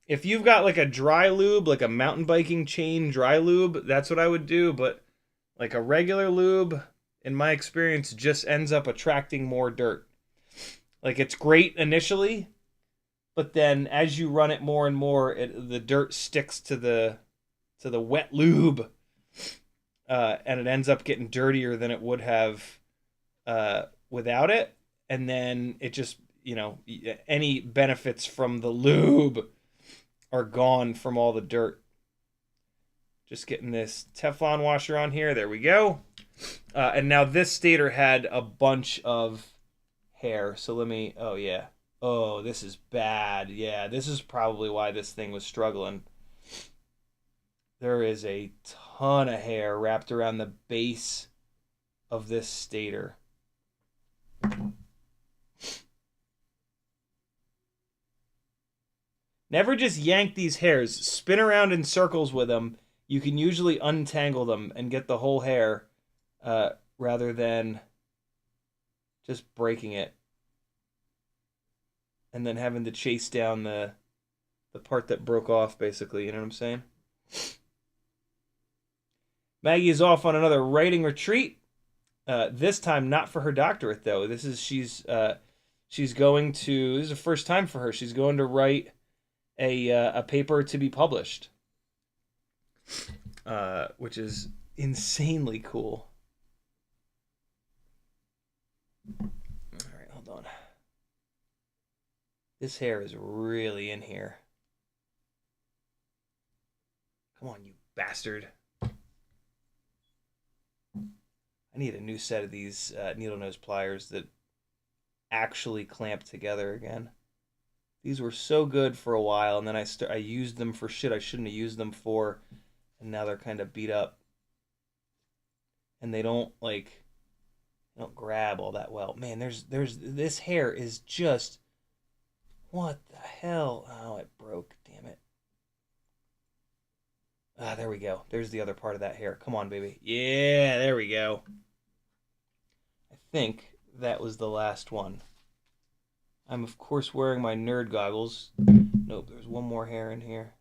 If you've got like a dry lube, like a mountain biking chain dry lube, that's what I would do. But like a regular lube, in my experience, just ends up attracting more dirt. Like it's great initially, but then as you run it more and more, the dirt sticks to the wet lube, and it ends up getting dirtier than it would have without it. And then it just, any benefits from the lube are gone from all the dirt. Just getting this Teflon washer on here. There we go. And now this stator had a bunch of hair. So let me, oh yeah. Oh, this is bad. Yeah, this is probably why this thing was struggling. There is a ton of hair wrapped around the base of this stator. Never just yank these hairs. Spin around in circles with them. You can usually untangle them and get the whole hair rather than just breaking it and then having to chase down the part that broke off, basically. You know what I'm saying? Maggie is off on another writing retreat. This time not for her doctorate though. She's going to. This is the first time for her. She's going to write a paper to be published, which is insanely cool. All right, hold on. This hair is really in here. Come on, you bastard. I need a new set of these needle nose pliers that actually clamp together again. These were so good for a while, and then I used them for shit I shouldn't have used them for, and now they're kind of beat up. And they don't grab all that well. Man, there's this hair is just, what the hell? Oh, it broke, damn it. Ah, there we go. There's the other part of that hair. Come on, baby. Yeah, there we go. I think that was the last one. I'm, of course, wearing my nerd goggles. Nope, there's one more hair in here.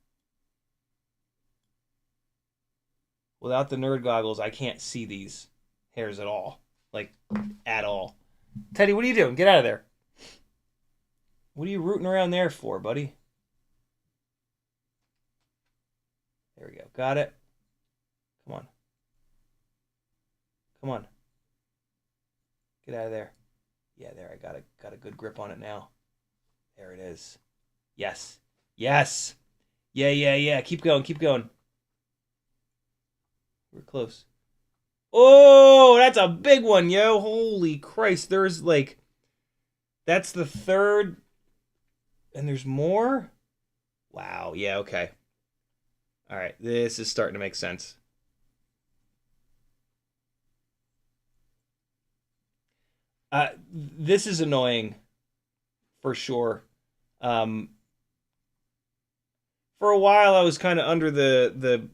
Without the nerd goggles, I can't see these hairs at all. Like, at all. Teddy, what are you doing? Get out of there. What are you rooting around there for, buddy? There we go. Got it. Come on. Come on. Get out of there. Yeah, there. I got a good grip on it now. There it is. Yes. Yes. Yeah. Keep going. Keep going. We're close. Oh, that's a big one, yo. Holy Christ. There's that's the third. And there's more? Wow. Oh, yeah, okay. All right, this is starting to make sense. This is annoying for sure. Um, for a while, I was kind of under the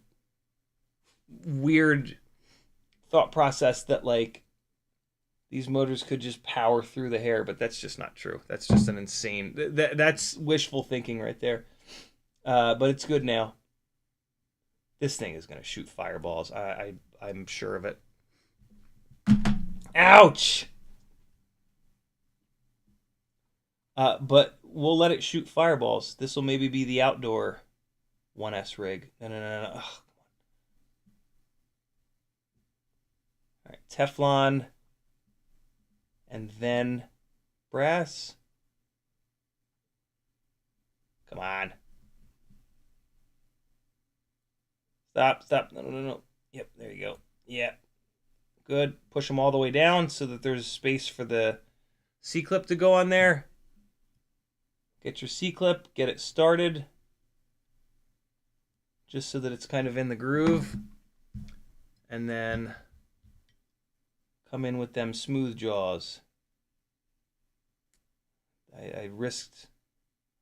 weird thought process that like these motors could just power through the hair, but that's just not true. That's just an insane. That's wishful thinking right there. But it's good now. This thing is gonna shoot fireballs. I'm sure of it. Ouch! But we'll let it shoot fireballs. This will maybe be the outdoor 1S rig. No, no, no, no. Ugh. All right, Teflon, and then brass. Come on. Stop, stop. No, no, no, no. Yep, there you go. Yeah. Good. Push them all the way down so that there's space for the C-clip to go on there. Get your C-clip, get it started. Just so that it's kind of in the groove. And then come in with them smooth jaws. I risked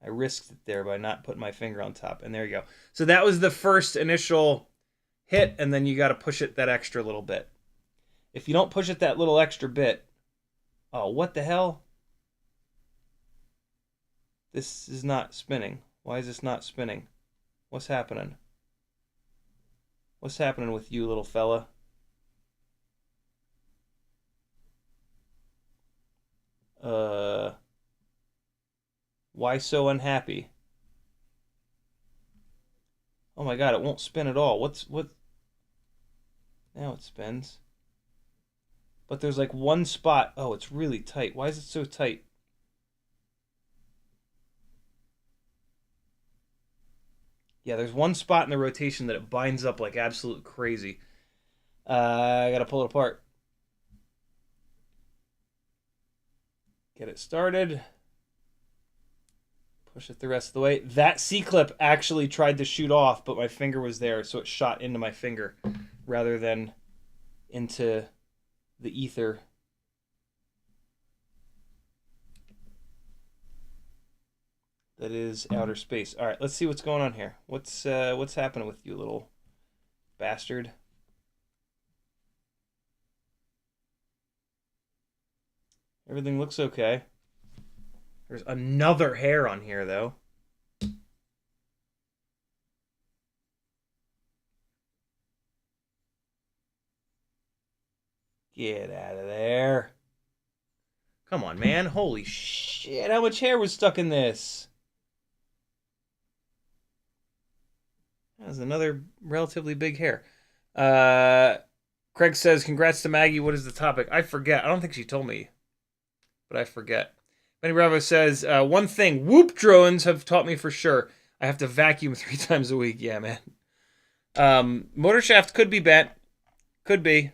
it there by not putting my finger on top. And there you go. So that was the first initial hit, and then you got to push it that extra little bit. If you don't push it that little extra bit, oh, what the hell? This is not spinning. Why is this not spinning? What's happening? What's happening with you, little fella? Why so unhappy? Oh my god, it won't spin at all. What? Now it spins. But there's like one spot. Oh, it's really tight. Why is it so tight? Yeah, there's one spot in the rotation that it binds up like absolute crazy. I gotta pull it apart. Get it started. Push it the rest of the way. That C-clip actually tried to shoot off, but my finger was there, so it shot into my finger rather than into the ether. That is outer space. All right, let's see what's going on here. What's happening with you, little bastard? Everything looks okay. There's another hair on here, though. Get out of there. Come on, man. Holy shit, how much hair was stuck in this? That was another relatively big hair. Craig says, congrats to Maggie. What is the topic? I forget. I don't think she told me, but I forget. Benny Bravo says, one thing, whoop drones have taught me for sure. I have to vacuum 3 times a week. Yeah, man. Motor shaft could be bent. Could be.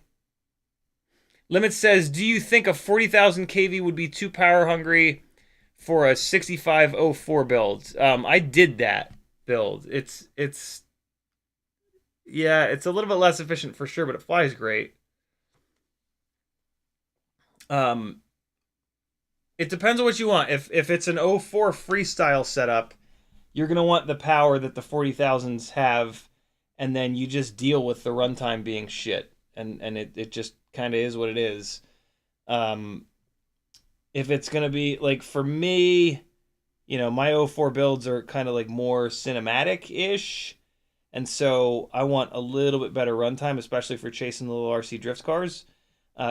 Limit says, do you think a 40,000 kV would be too power hungry for a 6504 build? I did that build. It's yeah, it's a little bit less efficient for sure, but it flies great. It depends on what you want. If it's an 04 freestyle setup, you're gonna want the power that the 40,000s have, and then you just deal with the runtime being shit, and it just kind of is what it is. If it's gonna be like, for me, you know, my 04 builds are kind of like more cinematic-ish, and so I want a little bit better runtime, especially for chasing the little RC drift cars.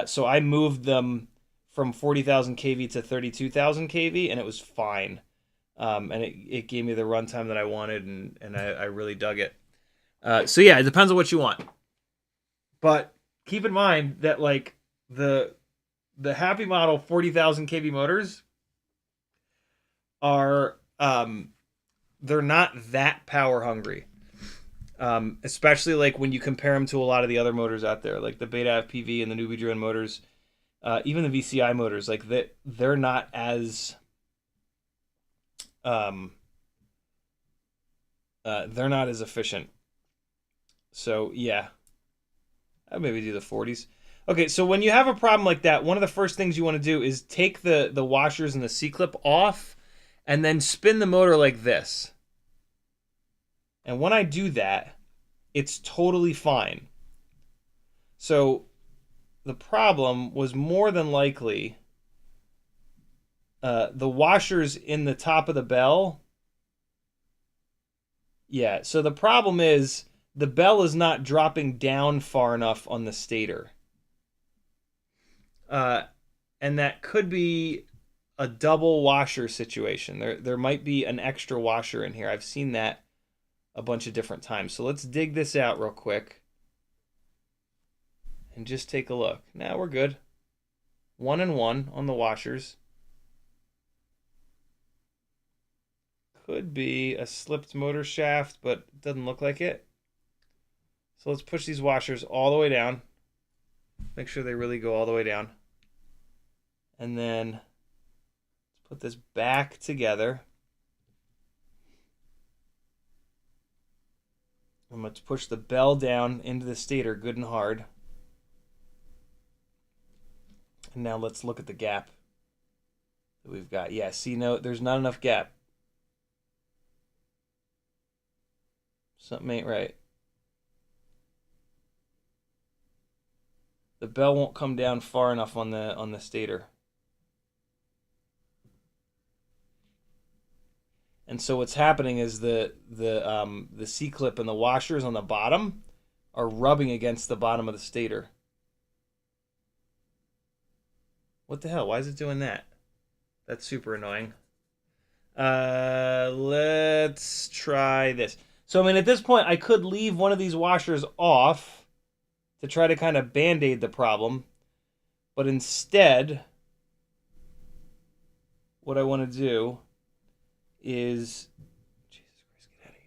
So I moved them from 40,000 kV to 32,000 kV, and it was fine. And it gave me the runtime that I wanted, and I really dug it. So yeah, it depends on what you want. But keep in mind that like the Happy Model 40,000 kV motors are they're not that power hungry. Especially like when you compare them to a lot of the other motors out there, like the bnfs and the Newbie Drone motors, even the VCI motors, like they're not as they're not as efficient. So yeah, I'd maybe do the 40s. Okay, so when you have a problem like that, one of the first things you want to do is take the washers and the C-clip off and then spin the motor like this. And when I do that, it's totally fine. So the problem was more than likely the washers in the top of the bell. Yeah, so the problem is the bell is not dropping down far enough on the stator. And that could be a double washer situation. There might be an extra washer in here. I've seen that a bunch of different times. So let's dig this out real quick and just take a look. Now we're good. 1 and 1 on the washers. Could be a slipped motor shaft, but it doesn't look like it. So let's push these washers all the way down. Make sure they really go all the way down. And then let's put this back together. I'm going to push the bell down into the stator good and hard. And now let's look at the gap that we've got. Yeah, see, no, there's not enough gap. Something ain't right. The bell won't come down far enough on the stator. And so what's happening is the C-clip and the washers on the bottom are rubbing against the bottom of the stator. What the hell? Why is it doing that? That's super annoying. Let's try this. So, I mean, at this point, I could leave one of these washers off to try to kind of band-aid the problem. But instead, what I want to do is... Jesus Christ, get out of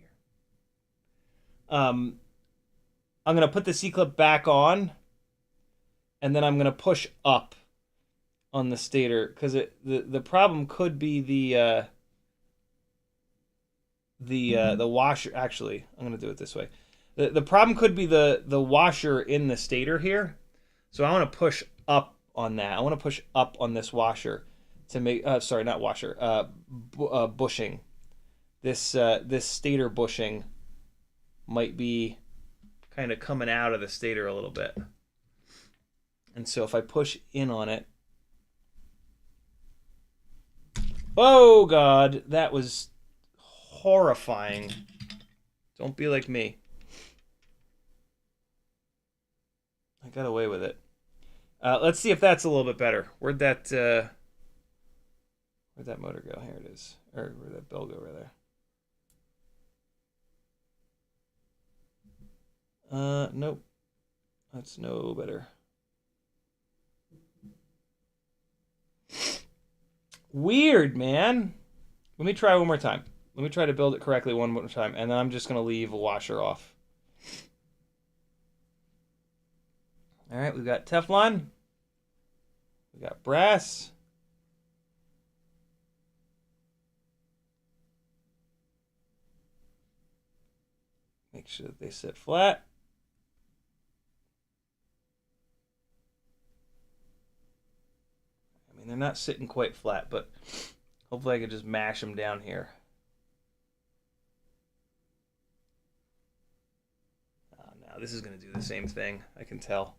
here. I'm going to put the C-clip back on, and then I'm going to push up on the stator, because the problem could be the washer. Actually, I'm going to do it this way. The problem could be the washer in the stator here. So I want to push up on that. I want to push up on this washer to make sorry, not washer, bushing. This stator bushing might be kind of coming out of the stator a little bit. And so if I push in on it, oh God, that was horrifying. Don't be like me. I got away with it. Let's see if that's a little bit better. Where'd that motor go? Here it is. Or where'd that bell go right there? Nope. That's no better. Weird, man. Let me try one more time. Let me try to build it correctly one more time, and then I'm just going to leave a washer off. All right, we've got Teflon. We got brass. Make sure that they sit flat. I mean, they're not sitting quite flat, but hopefully I can just mash them down here. Now this is going to do the same thing, I can tell.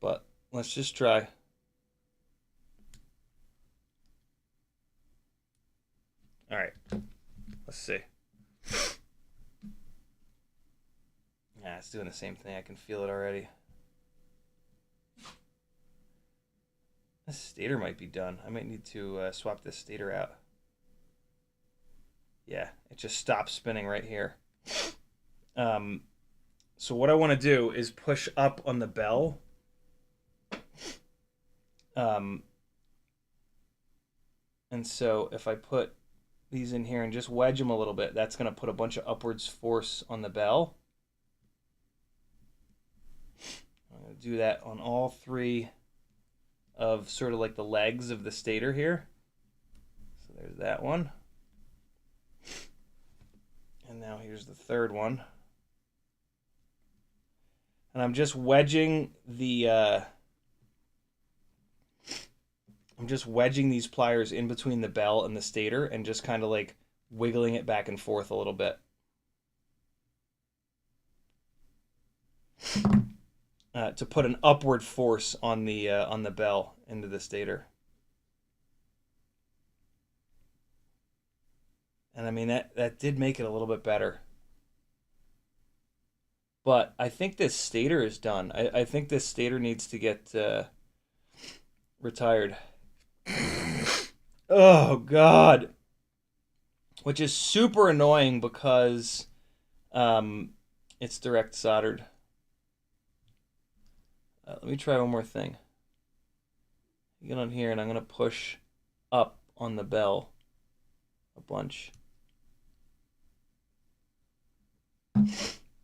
But let's just try. All right, let's see. Yeah, it's doing the same thing. I can feel it already. This stator might be done. I might need to swap this stator out. Yeah, it just stops spinning right here. So what I want to do is push up on the bell. And so if I put these in here and just wedge them a little bit, that's going to put a bunch of upwards force on the bell. I'm going to do that on all three of sort of like the legs of the stator here. So there's that one. And now here's Here's the third one. And I'm just wedging the these pliers in between the bell and the stator and just kind of like wiggling it back and forth a little bit. To put an upward force on the bell into the stator. And I mean, that did make it a little bit better. But I think this stator is done. I think this stator needs to get retired. Oh, God. Which is super annoying because it's direct soldered. Let me try one more thing. Get on here, and I'm going to push up on the bell a bunch.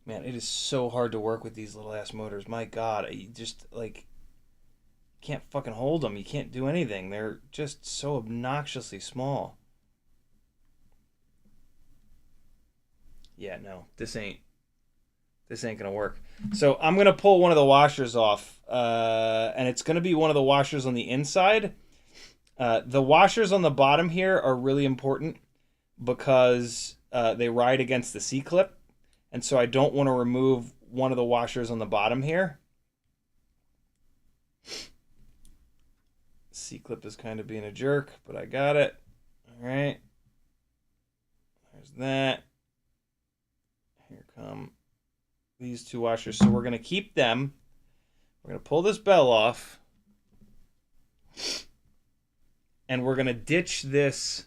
Man, it is so hard to work with these little ass motors. My God, you just like can't fucking hold them. You can't do anything. They're just so obnoxiously small. Yeah, no, this ain't gonna work. So I'm gonna pull one of the washers off, and it's gonna be one of the washers on the inside. The washers on the bottom here are really important because they ride against the C-clip. And so I don't want to remove one of the washers on the bottom here. C-clip is kind of being a jerk, but I got it. All right. There's that. Here come these two washers. So we're going to keep them. We're going to pull this bell off. And we're going to ditch this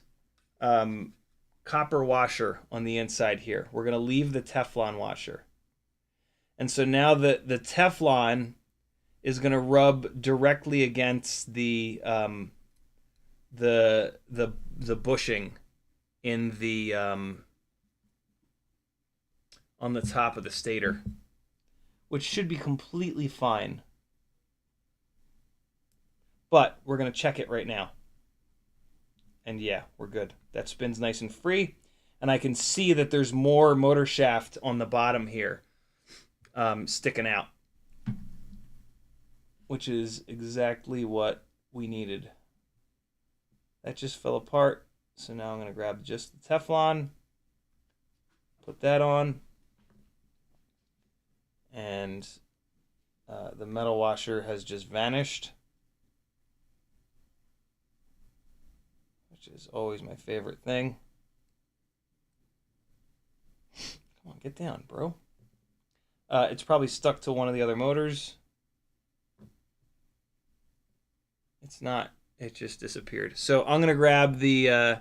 copper washer on the inside here. We're going to leave the Teflon washer. And so now the Teflon is going to rub directly against the bushing in the on the top of the stator, which should be completely fine. But we're going to check it right now. And yeah, we're good. That spins nice and free. And I can see that there's more motor shaft on the bottom here sticking out. Which is exactly what we needed. That just fell apart. So now I'm going to grab just the Teflon. Put that on. And the metal washer has just vanished. Which is always my favorite thing. Come on, get down, bro. It's probably stuck to one of the other motors. It's not. It just disappeared. So I'm going to grab the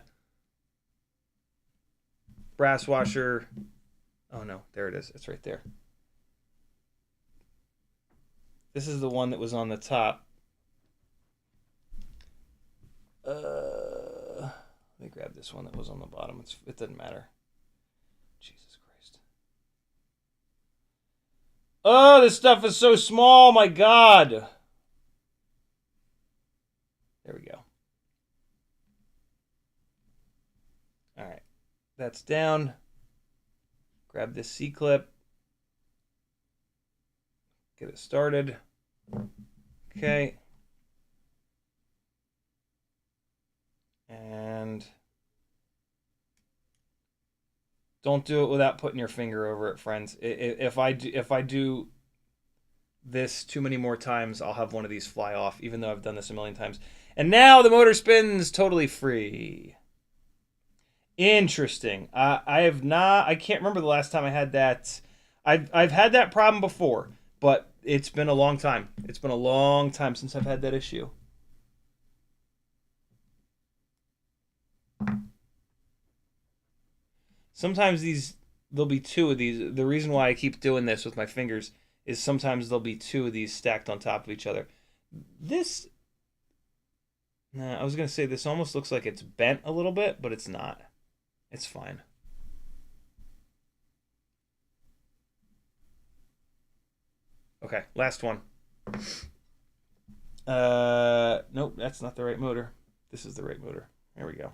brass washer. Oh, no. There it is. It's right there. This is the one that was on the top. Let me grab this one that was on the bottom. It doesn't matter. Jesus Christ. Oh, this stuff is so small. My God. There we go. All right. That's down. Grab this C-clip. Get it started. Okay. And don't do it without putting your finger over it, friends. If I do this too many more times, I'll have one of these fly off, even though I've done this a million times. And now the motor spins totally free. Interesting. I can't remember the last time I had that. I've had that problem before, but it's been a long time. It's been a long time since I've had that issue. Sometimes there'll be two of these. The reason why I keep doing this with my fingers is sometimes there'll be two of these stacked on top of each other. I was going to say this almost looks like it's bent a little bit, but it's not. It's fine. Okay, last one. Nope, that's not the right motor. This is the right motor. There we go.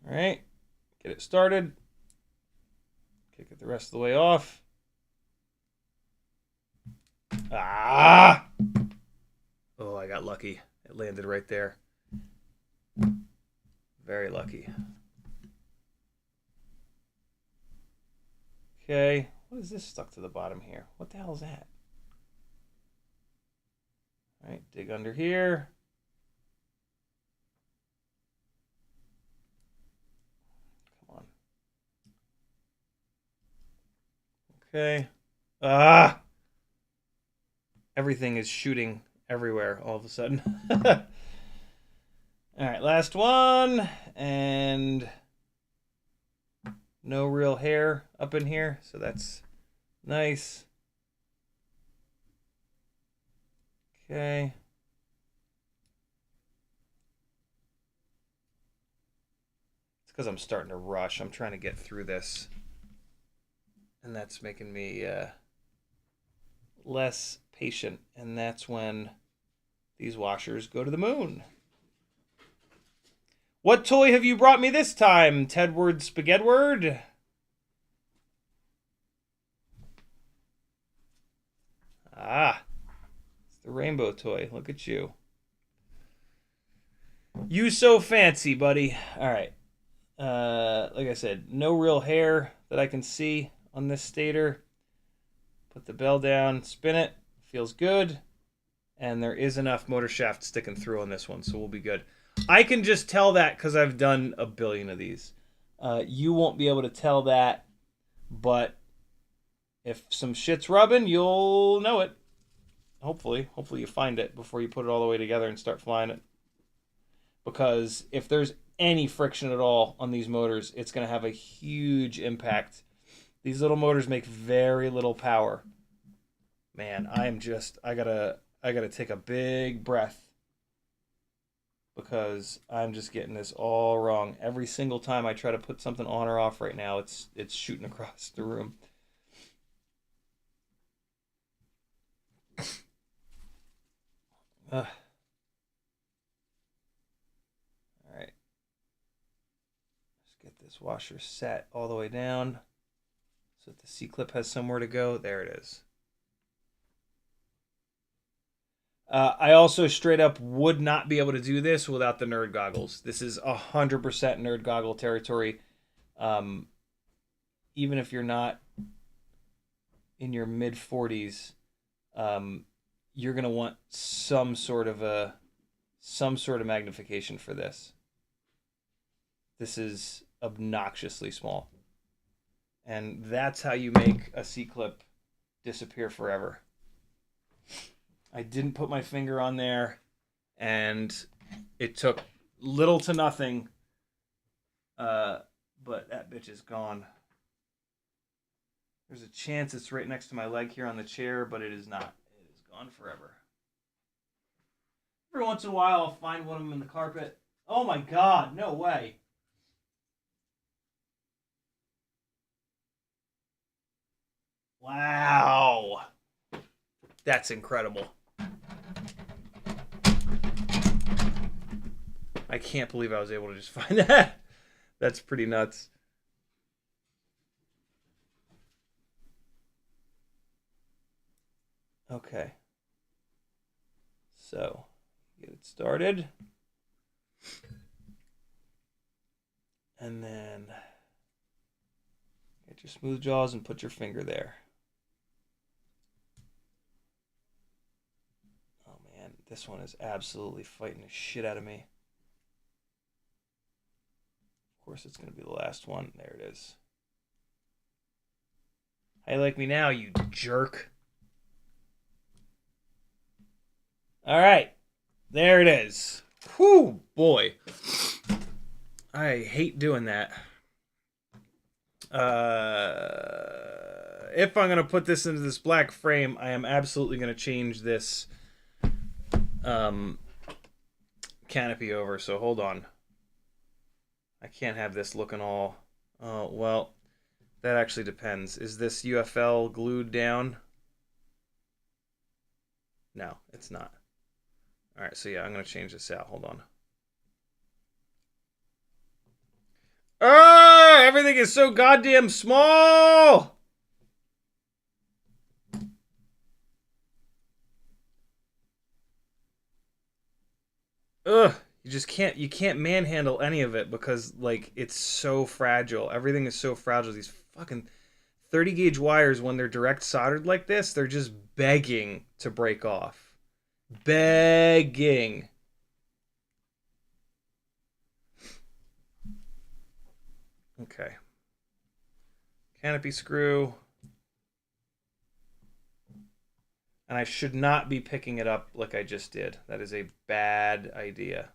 All right, get it started. Kick it the rest of the way off. Ah! Oh, I got lucky. It landed right there. Very lucky. Okay, what is this stuck to the bottom here? What the hell is that? All right, dig under here. Come on. Okay. Ah! Everything is shooting everywhere all of a sudden. All right, last one. And no real hair up in here, so that's nice. Okay. It's because I'm starting to rush. I'm trying to get through this. And that's making me less patient. And that's when these washers go to the moon. What toy have you brought me this time, Tedward Spaghettward? Ah, it's the rainbow toy. Look at you. You so fancy, buddy. All right. Like I said, no real hair that I can see on this stator. Put the bell down, spin it. Feels good. And there is enough motor shaft sticking through on this one, so we'll be good. I can just tell that because I've done a billion of these. You won't be able to tell that, but if some shit's rubbing, you'll know it. Hopefully you find it before you put it all the way together and start flying it. Because if there's any friction at all on these motors, it's going to have a huge impact. These little motors make very little power. Man, I gotta take a big breath because I'm just getting this all wrong. Every single time I try to put something on or off right now, it's shooting across the room. All right. Let's get this washer set all the way down so that the C-clip has somewhere to go. There it is. I also straight up would not be able to do this without the nerd goggles. This is 100% nerd goggle territory. Even if you're not in your mid 40s, you're gonna want some sort of magnification for this. This is obnoxiously small, and that's how you make a C-clip disappear forever. I didn't put my finger on there, and it took little to nothing, but that bitch is gone. There's a chance it's right next to my leg here on the chair, but it is not. It is gone forever. Every once in a while, I'll find one of them in the carpet. Oh my god, no way. Wow. That's incredible. I can't believe I was able to just find that. That's pretty nuts. Okay. So, get it started. And then get your smooth jaws and put your finger there. Oh man, this one is absolutely fighting the shit out of me. Of course, it's going to be the last one. There it is. How you like me now, you jerk? All right. There it is. Whew, boy. I hate doing that. If I'm going to put this into this black frame, I am absolutely going to change this canopy over. So hold on. I can't have this looking all... Oh, well, that actually depends. Is this UFL glued down? No, it's not. All right, so yeah, I'm going to change this out. Hold on. everything is so goddamn small. Ugh. You can't manhandle any of it because, like, it's so fragile. Everything is so fragile. These fucking 30 gauge wires, when they're direct soldered like this, they're just begging to break off. Begging. Okay. Canopy screw. And I should not be picking it up like I just did. That is a bad idea.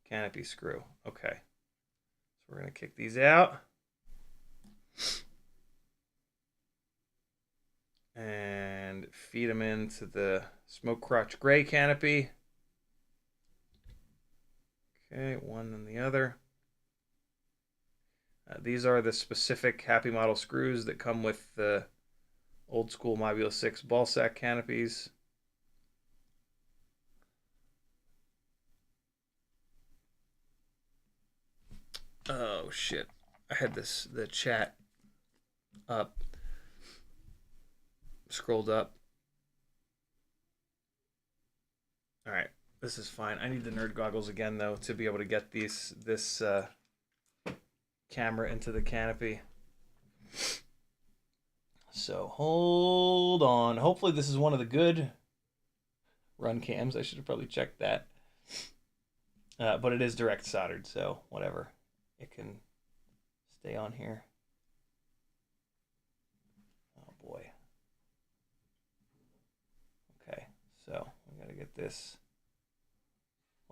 Canopy screw. Okay. So we're going to kick these out. And feed them into the smoke crotch gray canopy. Okay, one and the other. These are the specific Happy Model screws that come with the old school Mobula 6 ball sack canopies. Oh shit. I had the chat up. Scrolled up. Alright, this is fine. I need the nerd goggles again though to be able to get this camera into the canopy. So hold on. Hopefully this is one of the good run cams. I should have probably checked that. But it is direct soldered, so whatever. It can stay on here. Oh boy. Okay, so we gotta get this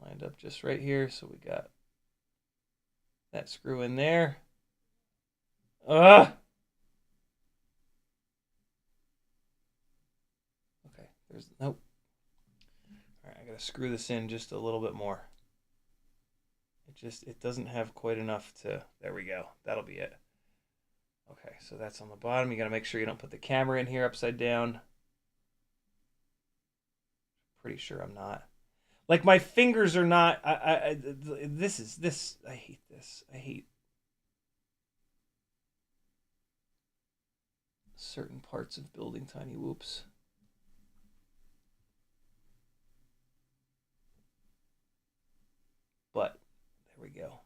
lined up just right here. So we got that screw in there. Ugh! Okay, there's nope. All right, I gotta screw this in just a little bit more. It doesn't have quite enough to. There we go. That'll be it. Okay, so that's on the bottom. You gotta make sure you don't put the camera in here upside down. Pretty sure I'm not. Like my fingers are not. This is this. I hate this. I hate certain parts of building tiny whoops. But there we go. All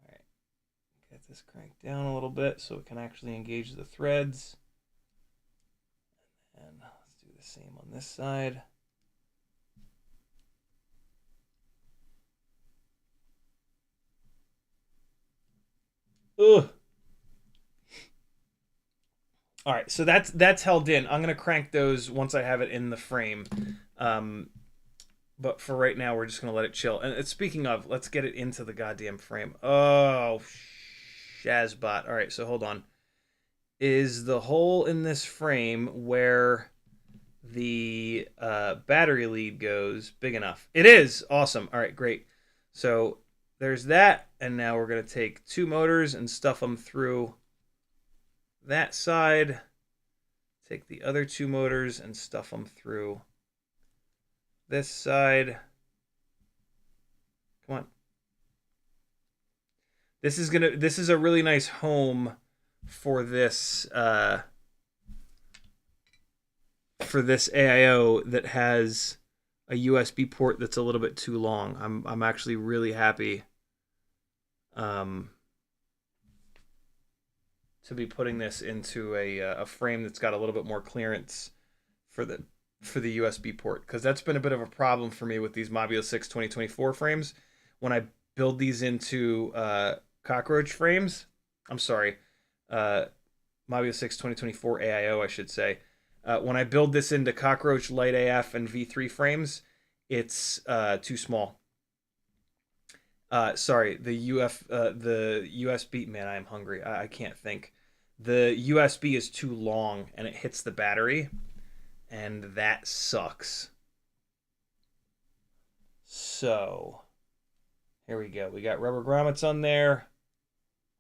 right, get this cranked down a little bit so it can actually engage the threads. And let's do the same on this side. Ugh. All right, so that's held in. I'm gonna crank those once I have it in the frame. But for right now, we're just gonna let it chill. And speaking of, let's get it into the goddamn frame. Oh, Shazbot. All right, so hold on. Is the hole in this frame where the battery lead goes big enough? It is. Awesome. All right, great. So there's that, and now we're gonna take two motors and stuff them through that side. Take the other two motors and stuff them through this side. Come on. This is a really nice home for this AIO that has a USB port that's a little bit too long. I'm actually really happy to be putting this into a frame that's got a little bit more clearance for the USB port, because that's been a bit of a problem for me with these Mobula 6 2024 frames. When I build these into cockroach frames, I'm sorry, Mobula 6 2024 AIO, I should say. When I build this into cockroach, light AF, and V3 frames, it's too small. Sorry, the USB. Man, I am hungry. I can't think. The USB is too long, and it hits the battery, and that sucks. So, here we go. We got rubber grommets on there.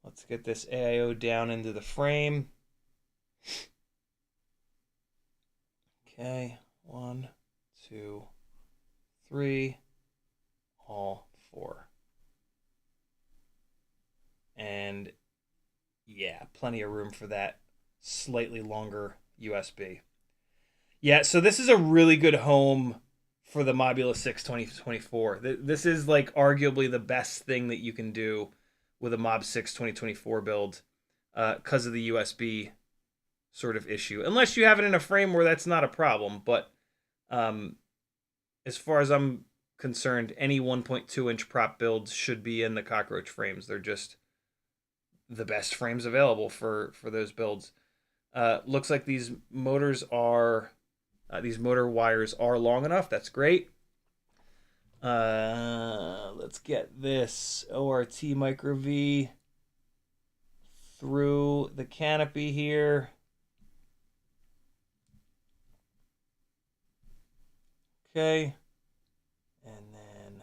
Let's get this AIO down into the frame. Okay, 1, 2, 3, all 4. And yeah, plenty of room for that slightly longer USB. Yeah, so this is a really good home for the Mobula 6 2024. This is like arguably the best thing that you can do with a Mob 6 2024 build because of the USB sort of issue. Unless you have it in a frame where that's not a problem. But as far as I'm concerned, any 1.2-inch prop builds should be in the cockroach frames. They're just the best frames available for those builds. Looks like these motors are these motor wires are long enough. That's great. Let's get this ORT Micro V through the canopy here. Okay. And then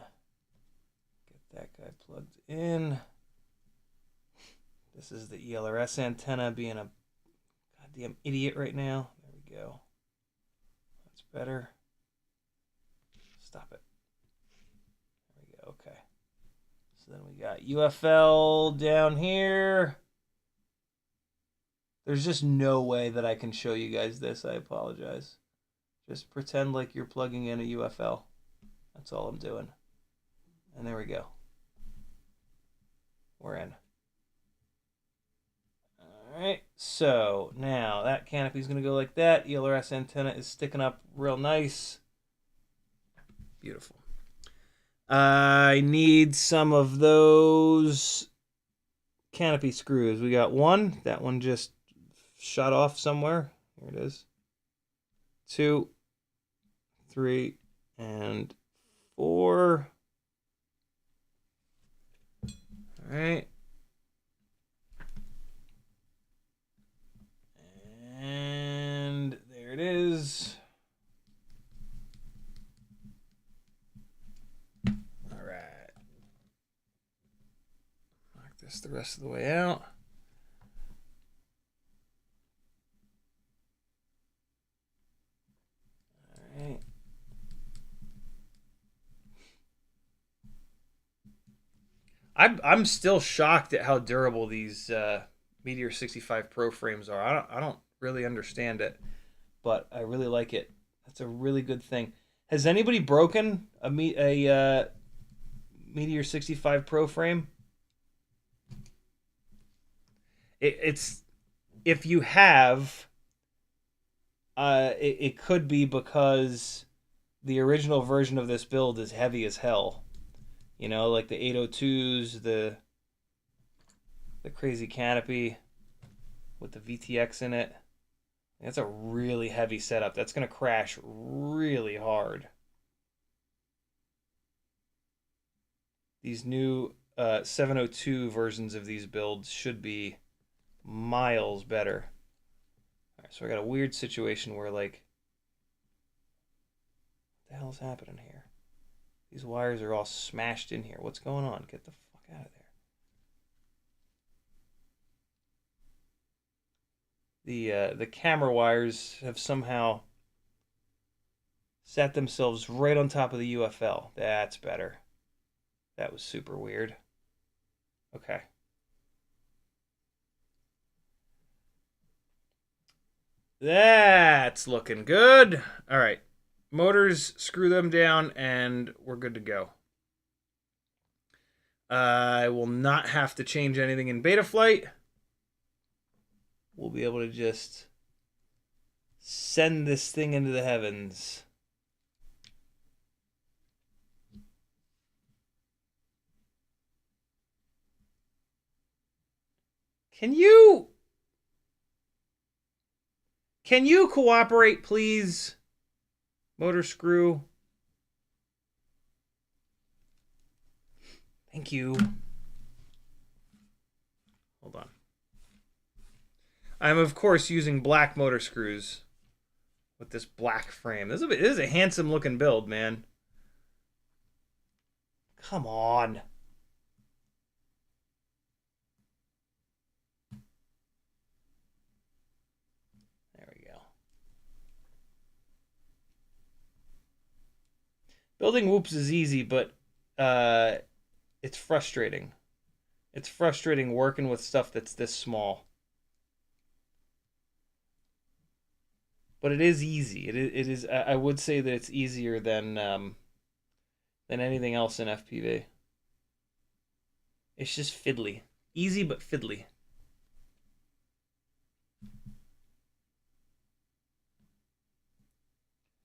get that guy plugged in. This is the ELRS antenna, being a goddamn idiot right now. There we go. That's better. Stop it. There we go. Okay. So then we got UFL down here. There's just no way that I can show you guys this. I apologize. Just pretend like you're plugging in a UFL. That's all I'm doing. And there we go. We're in. Alright, so now that canopy is going to go like that. ELRS antenna is sticking up real nice. Beautiful. I need some of those canopy screws. We got one. That one just shot off somewhere. Here it is. 2, 3, and 4. All right. And there it is. All right. Knock this the rest of the way out. All right. I'm still shocked at how durable these Meteor 65 Pro frames are. I don't really understand it, but I really like it. That's a really good thing. Has anybody broken a Meteor 65 Pro frame? It's if you have, it could be because the original version of this build is heavy as hell. You know, like the 802s, the crazy canopy with the VTX in it. That's a really heavy setup. That's going to crash really hard. These new 702 versions of these builds should be miles better. All right, so I got a weird situation where, like, what the hell's happening here? These wires are all smashed in here. What's going on? Get the fuck out of there. The camera wires have somehow set themselves right on top of the UFL. That's better. That was super weird. Okay. That's looking good. All right. Motors, screw them down, and we're good to go. I will not have to change anything in Betaflight. We'll be able to just send this thing into the heavens. Can you cooperate, please? Motor screw. Thank you. Hold on. I'm, of course, using black motor screws with this black frame. This is a handsome looking build, man. Come on. There we go. Building whoops is easy, but it's frustrating. It's frustrating working with stuff that's this small. But it is easy. It is. I would say that it's easier than anything else in FPV. It's just fiddly. Easy but fiddly.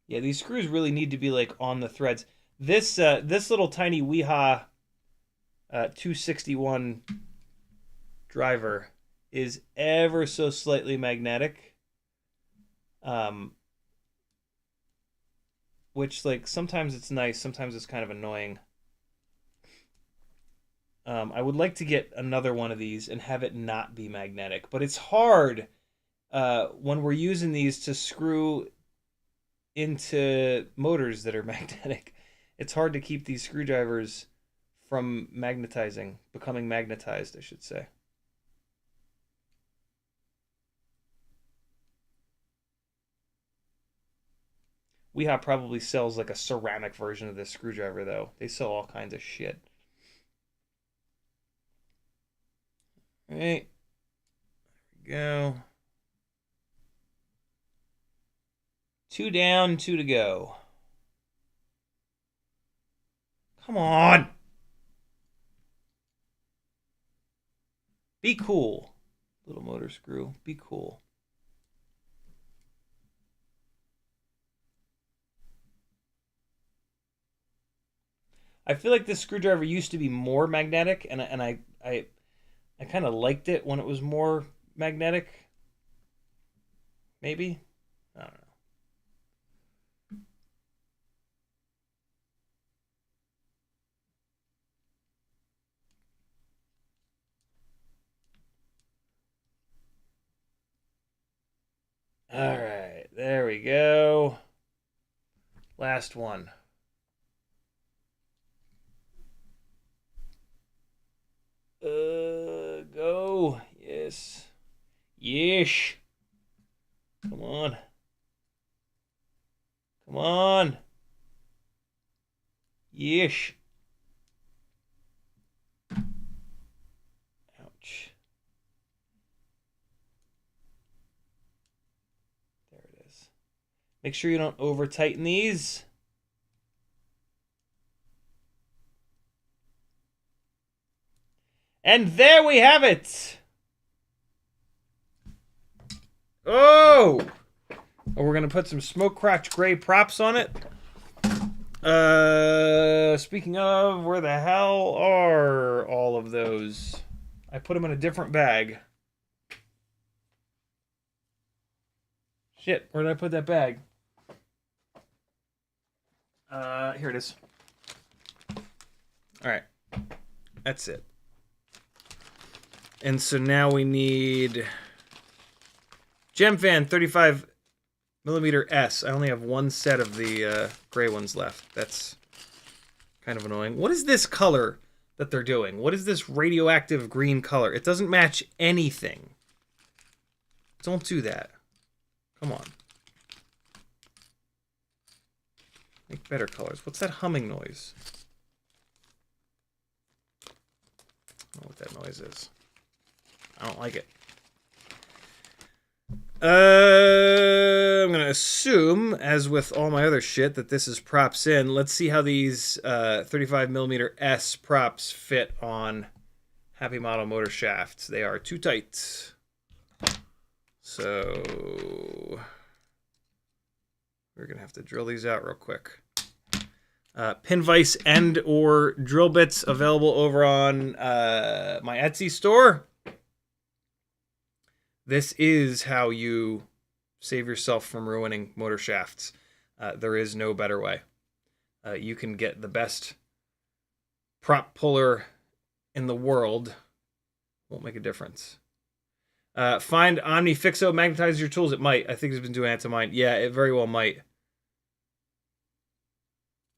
Yeah, these screws really need to be like on the threads. This little tiny Weha 261 driver is ever so slightly magnetic. Which, like, sometimes it's nice, sometimes it's kind of annoying. I would like to get another one of these and have it not be magnetic, but it's hard when we're using these to screw into motors that are magnetic. It's hard to keep these screwdrivers from becoming magnetized, I should say. Weha probably sells like a ceramic version of this screwdriver, though. They sell all kinds of shit. All right. There we go. 2 down, 2 to go. Come on. Be cool. Little motor screw. Be cool. I feel like this screwdriver used to be more magnetic, and I kind of liked it when it was more magnetic. Maybe? I don't know. All right, there we go. Last one. Go. Yes. Yeesh. Come on. Come on. Yeesh. Ouch. There it is. Make sure you don't over tighten these. And there we have it. Oh! We're going to put some smoke cracked gray props on it. Speaking of, where the hell are all of those? I put them in a different bag. Shit, where did I put that bag? Here it is. All right. That's it. And so now we need GemFan 35 millimeter S. I only have one set of the gray ones left. That's kind of annoying. What is this color that they're doing? What is this radioactive green color? It doesn't match anything. Don't do that. Come on. Make better colors. What's that humming noise? I don't know what that noise is. I don't like it. I'm going to assume, as with all my other shit, that this is props in. Let's see how these 35mm S props fit on Happy Model motor shafts. They are too tight. So we're going to have to drill these out real quick. Pin vise and or drill bits available over on my Etsy store. This is how you save yourself from ruining motor shafts. There is no better way. You can get the best prop puller in the world. Won't make a difference. Find OmniFixo magnetize your tools. It might. I think it's been doing that to mine. Yeah, it very well might.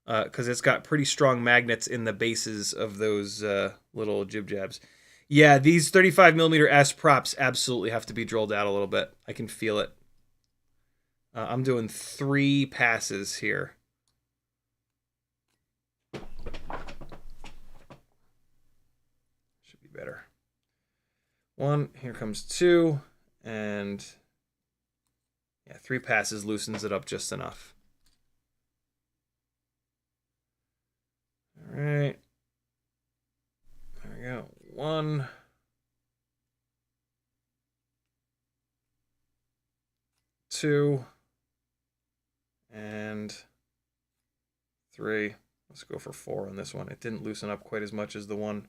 Because it's got pretty strong magnets in the bases of those little jib jabs. Yeah, these 35mm S props absolutely have to be drilled out a little bit. I can feel it. I'm doing 3 passes here. Should be better. 1, here comes 2, and yeah, 3 passes loosens it up just enough. All right. There we go. 1. 2. And 3. Let's go for 4 on this one. It didn't loosen up quite as much as the one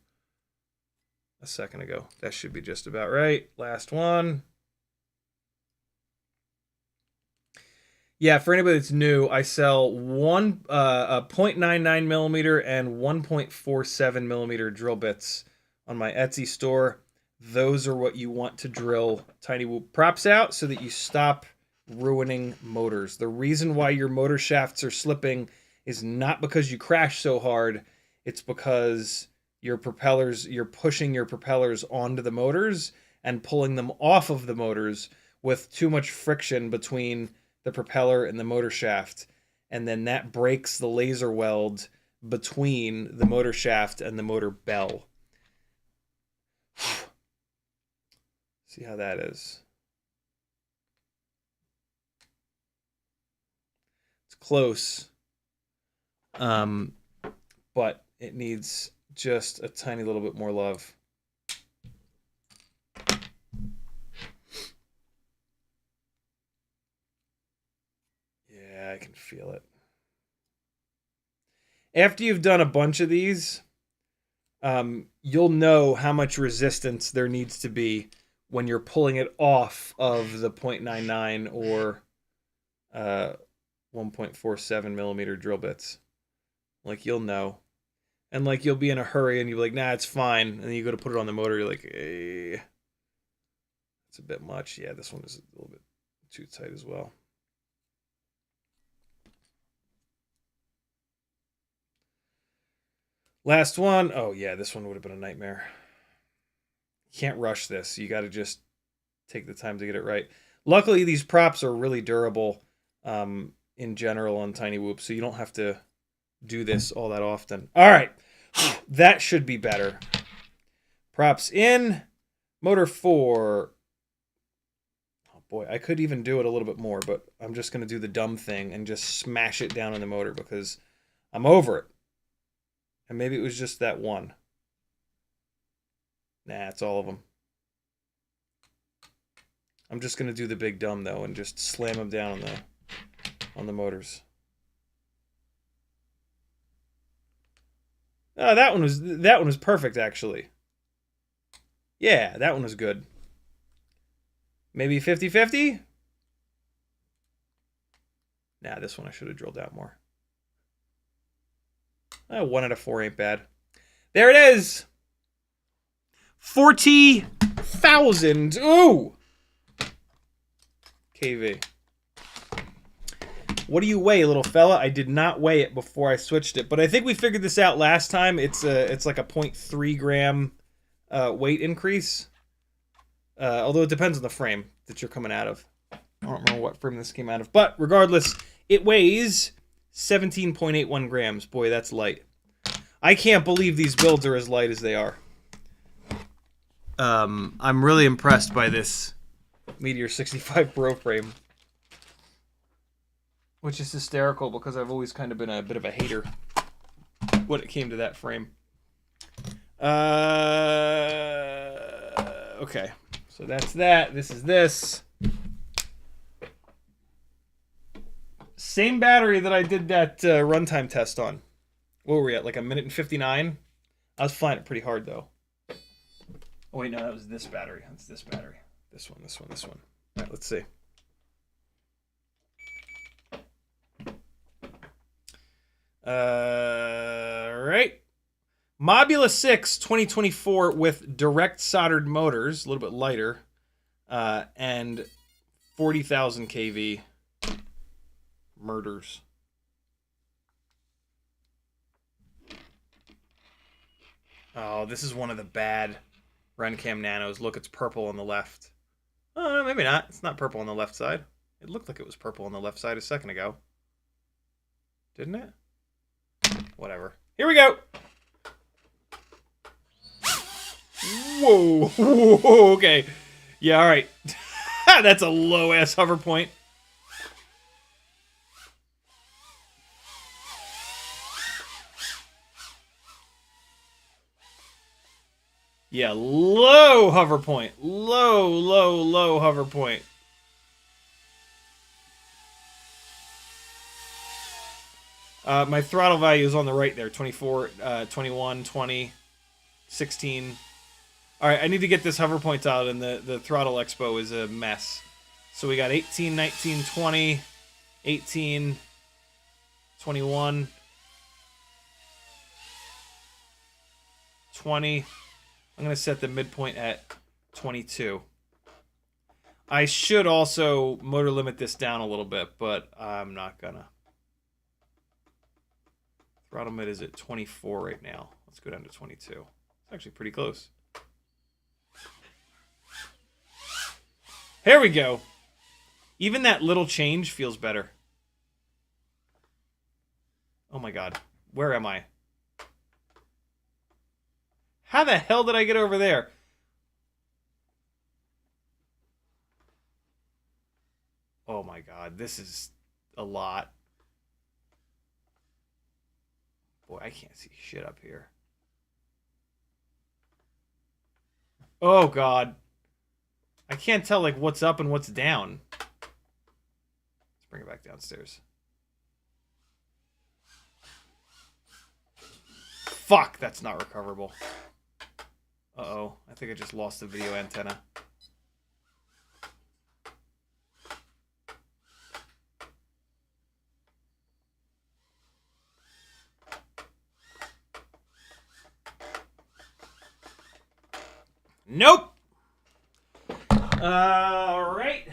a second ago. That should be just about right. Last one. Yeah, for anybody that's new, I sell a 0.99 millimeter and 1.47 millimeter drill bits on my Etsy store. Those are what you want to drill tiny whoop props out so that you stop ruining motors. The reason why your motor shafts are slipping is not because you crash so hard. It's because you're pushing your propellers onto the motors and pulling them off of the motors with too much friction between the propeller and the motor shaft. And then that breaks the laser weld between the motor shaft and the motor bell. See how that is. It's close. But it needs just a tiny little bit more love. Yeah, I can feel it. After you've done a bunch of these, you'll know how much resistance there needs to be when you're pulling it off of the 0.99 or 1.47 millimeter drill bits. Like, you'll know. And, like, you'll be in a hurry and you'll be like, nah, it's fine. And then you go to put it on the motor, you're like, hey, it's a bit much. Yeah, this one is a little bit too tight as well. Last one. Oh, yeah, this one would have been a nightmare. You can't rush this. You got to just take the time to get it right. Luckily, these props are really durable in general on tiny whoops, so you don't have to do this all that often. All right. That should be better. Props in. Motor 4. Oh, boy. I could even do it a little bit more, but I'm just going to do the dumb thing and just smash it down in the motor because I'm over it. And maybe it was just that one. Nah, it's all of them. I'm just going to do the big dumb, though, and just slam them down on the motors. Oh, that one was perfect, actually. Yeah, that one was good. Maybe 50-50? Nah, this one I should have drilled out more. 1 out of 4 ain't bad. There it is! 40,000. Ooh! KV. What do you weigh, little fella? I did not weigh it before I switched it, but I think we figured this out last time. It's like a 0.3 gram weight increase. Although it depends on the frame that you're coming out of. I don't remember what frame this came out of, but regardless, it weighs 17.81 grams. Boy, that's light. I can't believe these builds are as light as they are. I'm really impressed by this Meteor 65 Pro frame. Which is hysterical because I've always kind of been a bit of a hater when it came to that frame. Okay, so that's that. This is this. Same battery that I did that runtime test on. What were we at, like 1 minute and 59? I was flying it pretty hard, though. Oh, wait, no, that was this battery. That's this battery. This one, this one, this one. All right, let's see. Right. Mobula 6 2024 with direct soldered motors, a little bit lighter, and 40,000 kV murders. Oh, this is one of the bad RenCam Nanos. Look, it's purple on the left. Oh, no, maybe not. It's not purple on the left side. It looked like it was purple on the left side a second ago. Didn't it? Whatever. Here we go. Whoa. Whoa, okay. Yeah, all right. That's a low-ass hover point. Yeah, low hover point. Low, low, low hover point. My throttle value is on the right there. 24, 21, 20, 16. All right, I need to get this hover point out, and the throttle expo is a mess. So we got 18, 19, 20, 18, 21, 20. I'm going to set the midpoint at 22. I should also motor limit this down a little bit, but I'm not going to. Throttle mid is at 24 right now. Let's go down to 22. It's actually pretty close. Here we go. Even that little change feels better. Oh my god. Where am I? How the hell did I get over there? Oh my god. This is a lot. Boy, I can't see shit up here. Oh god. I can't tell like what's up and what's down. Let's bring it back downstairs. Fuck, that's not recoverable. Uh-oh, I think I just lost the video antenna. Nope! All right.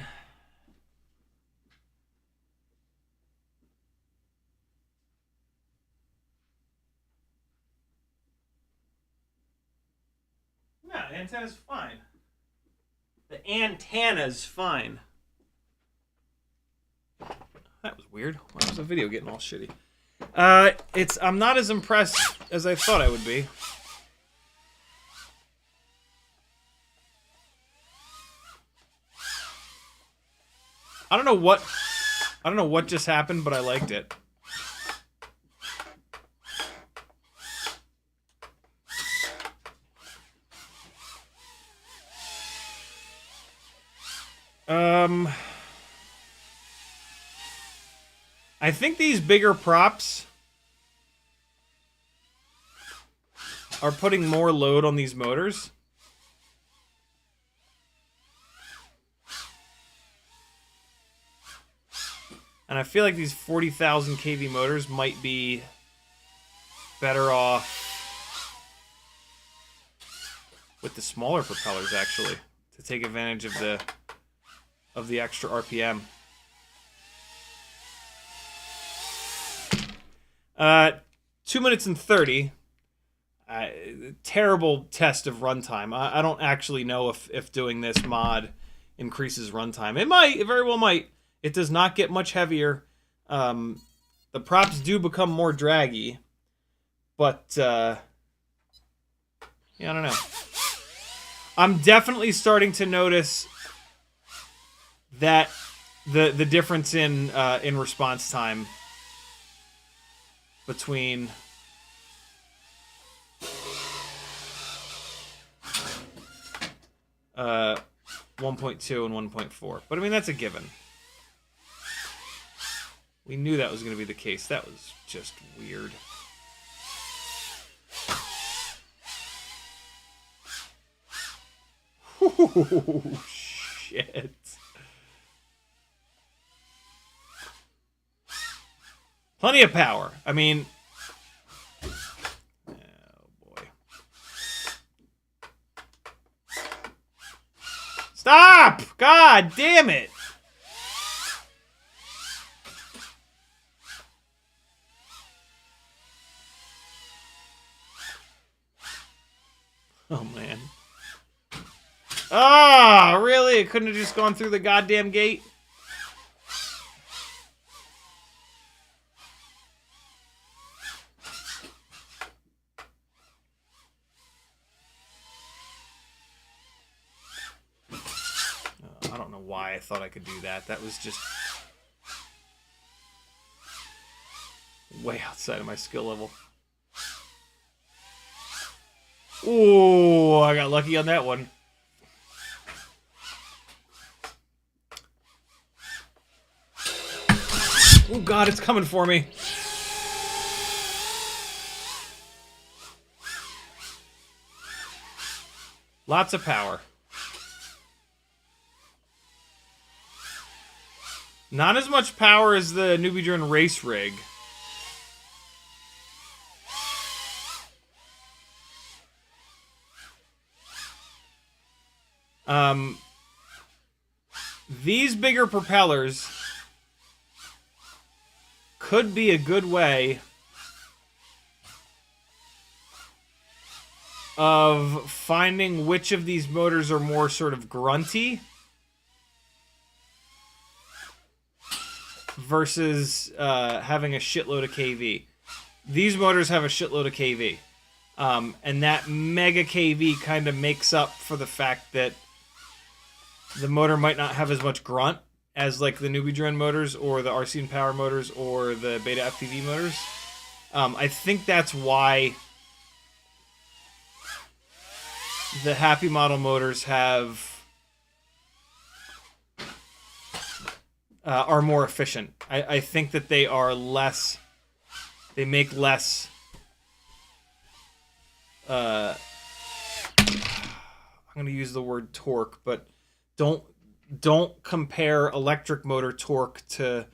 No, the antenna's fine. The antenna's fine. That was weird. Why was the video getting all shitty? I'm not as impressed as I thought I would be. I don't know what just happened, but I liked it. I think these bigger props are putting more load on these motors. And I feel like these 40,000 kV motors might be better off with the smaller propellers, actually, to take advantage of the extra RPM. 2 minutes and 30. Terrible test of runtime. I don't actually know if doing this mod increases runtime. It might. It very well might. It does not get much heavier. The props do become more draggy. But, yeah, I don't know. I'm definitely starting to notice that the difference in response time between uh 1.2 and 1.4. But I mean, that's a given. We knew that was going to be the case. That was just weird. Oh, shit. Plenty of power. I mean... Oh, boy. Stop! God damn it! Oh, man. Ah, really? It couldn't have just gone through the goddamn gate? why I thought I could do that. That was just way outside of my skill level. Oh, I got lucky on that one. Oh God, it's coming for me. Lots of power. Not as much power as the Newbie Drone race rig. These bigger propellers could be a good way of finding which of these motors are more sort of grunty versus having a shitload of KV. These motors have a shitload of KV. And that mega KV kind of makes up for the fact that the motor might not have as much grunt as like the Newbie Drone motors or the RC and Power motors or the Beta FPV motors. I think that's why the Happy Model motors are more efficient. I think that they are less. They make less. I'm going to use the word torque, but don't compare electric motor torque to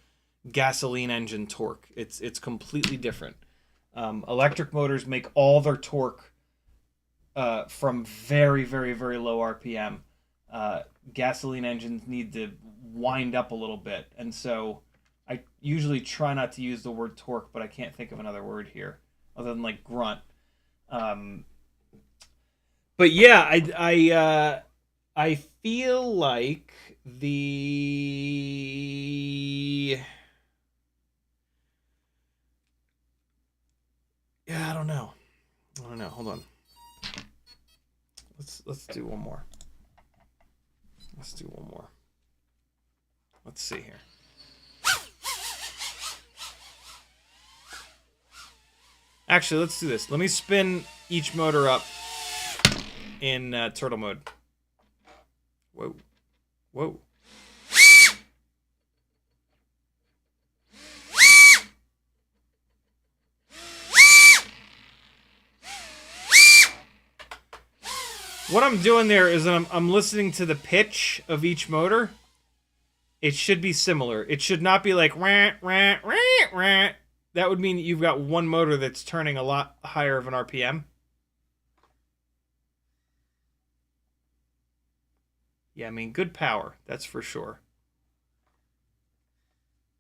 gasoline engine torque. It's completely different. Electric motors make all their torque from very, very, very low RPM. Gasoline engines need to wind up a little bit, and so I usually try not to use the word torque, but I can't think of another word here other than like grunt. But yeah, I feel like I don't know. Hold on. Let's do one more. Let's see here. Actually, let's do this. Let me spin each motor up in turtle mode. Whoa. What I'm doing there is I'm listening to the pitch of each motor. It should be similar. It should not be like rant, rant, rant, rant. That would mean that you've got one motor that's turning a lot higher of an RPM. Yeah, I mean, good power, that's for sure.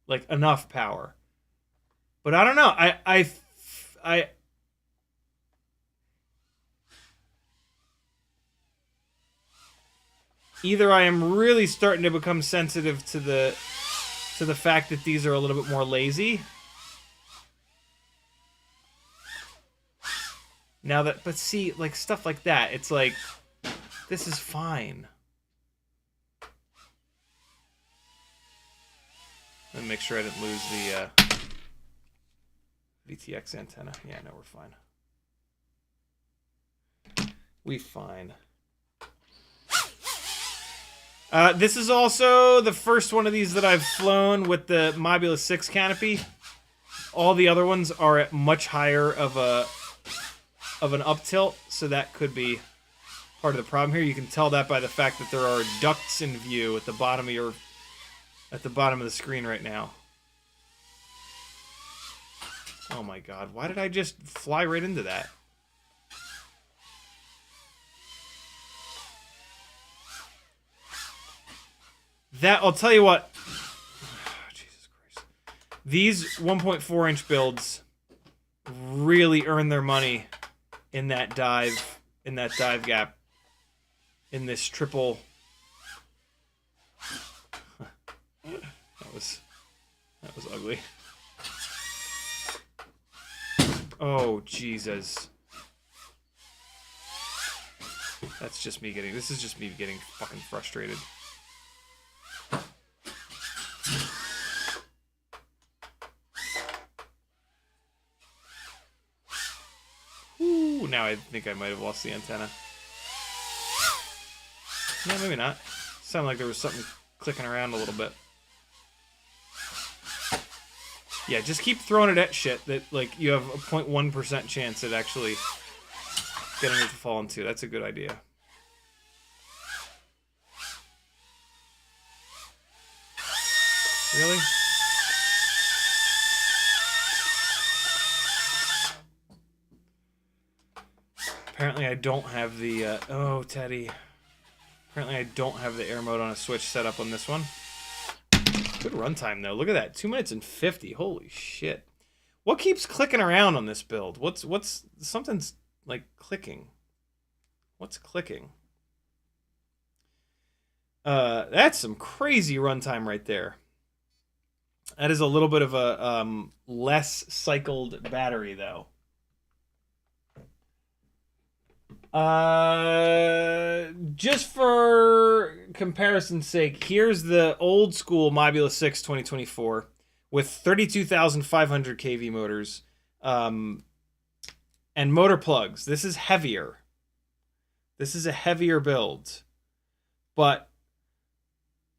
Like, enough power. But I don't know. I either I am really starting to become sensitive to the fact that these are a little bit more lazy. Now that, but see, like stuff like that, it's like, this is fine. Let me make sure I didn't lose the VTX antenna. Yeah, no, we're fine. We fine. This is also the first one of these that I've flown with the Mobula 6 canopy. All the other ones are at much higher of an up tilt, so that could be part of the problem here. You can tell that by the fact that there are ducts in view at the bottom of the screen right now. Oh my god, why did I just fly right into that? That, I'll tell you what. Jesus Christ. These 1.4-inch builds really earn their money in that dive gap, in this triple. That was ugly. Oh Jesus. This is just me getting fucking frustrated. Ooh, now I think I might have lost the antenna. No, maybe not. Sounded like there was something clicking around a little bit. Yeah, just keep throwing it at shit that, like, you have a 0.1% chance at actually getting it to fall into. That's a good idea. Really? Apparently I don't have the, oh, Teddy. Apparently I don't have the air mode on a switch set up on this one. Good runtime, though. Look at that. 2 minutes and 50. Holy shit. What keeps clicking around on this build? Something's, like, clicking. What's clicking? That's some crazy runtime right there. That is a little bit of a less cycled battery, though. Just for comparison's sake, here's the old school Mobula 6 2024 with 32,500 kV motors and motor plugs. This is heavier. This is a heavier build. But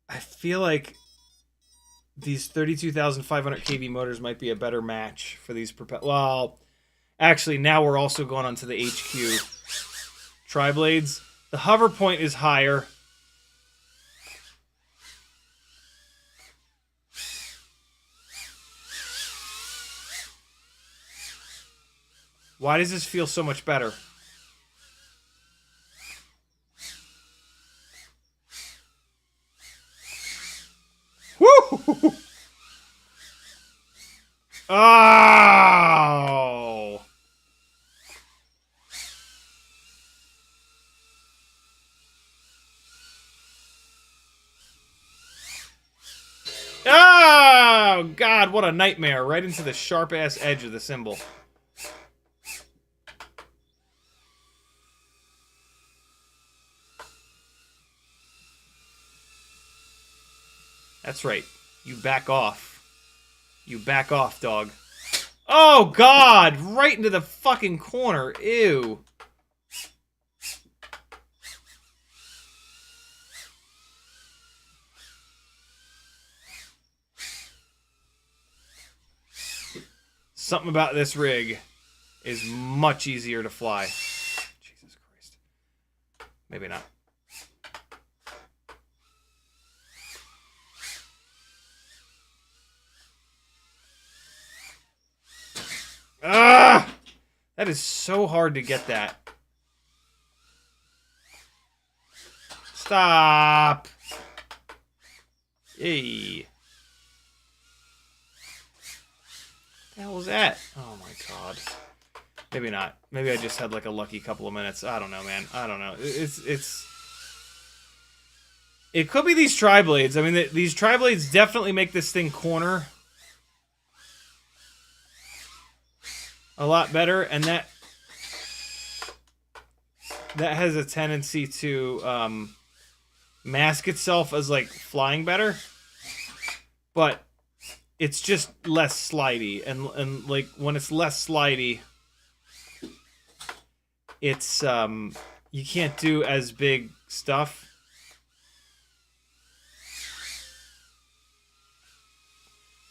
I feel like these 32,500 kV motors might be a better match for these well, actually, now we're also going on to the HQ tri-blades. The hover point is higher. Why does this feel so much better? Woo! Oh! Oh, God, what a nightmare. Right into the sharp-ass edge of the cymbal. That's right. You back off. You back off, dog. Oh, God! Right into the fucking corner. Ew. Something about this rig is much easier to fly. Jesus Christ. Maybe not. Ah! That is so hard to get that. Stop. Hey. What the hell was that? Oh my God. Maybe not. Maybe I just had like a lucky couple of minutes. I don't know, man. I don't know. It could be these tri-blades. I mean, these tri-blades definitely make this thing corner a lot better, and that has a tendency to mask itself as like flying better, but it's just less slidey, and like when it's less slidey, it's you can't do as big stuff.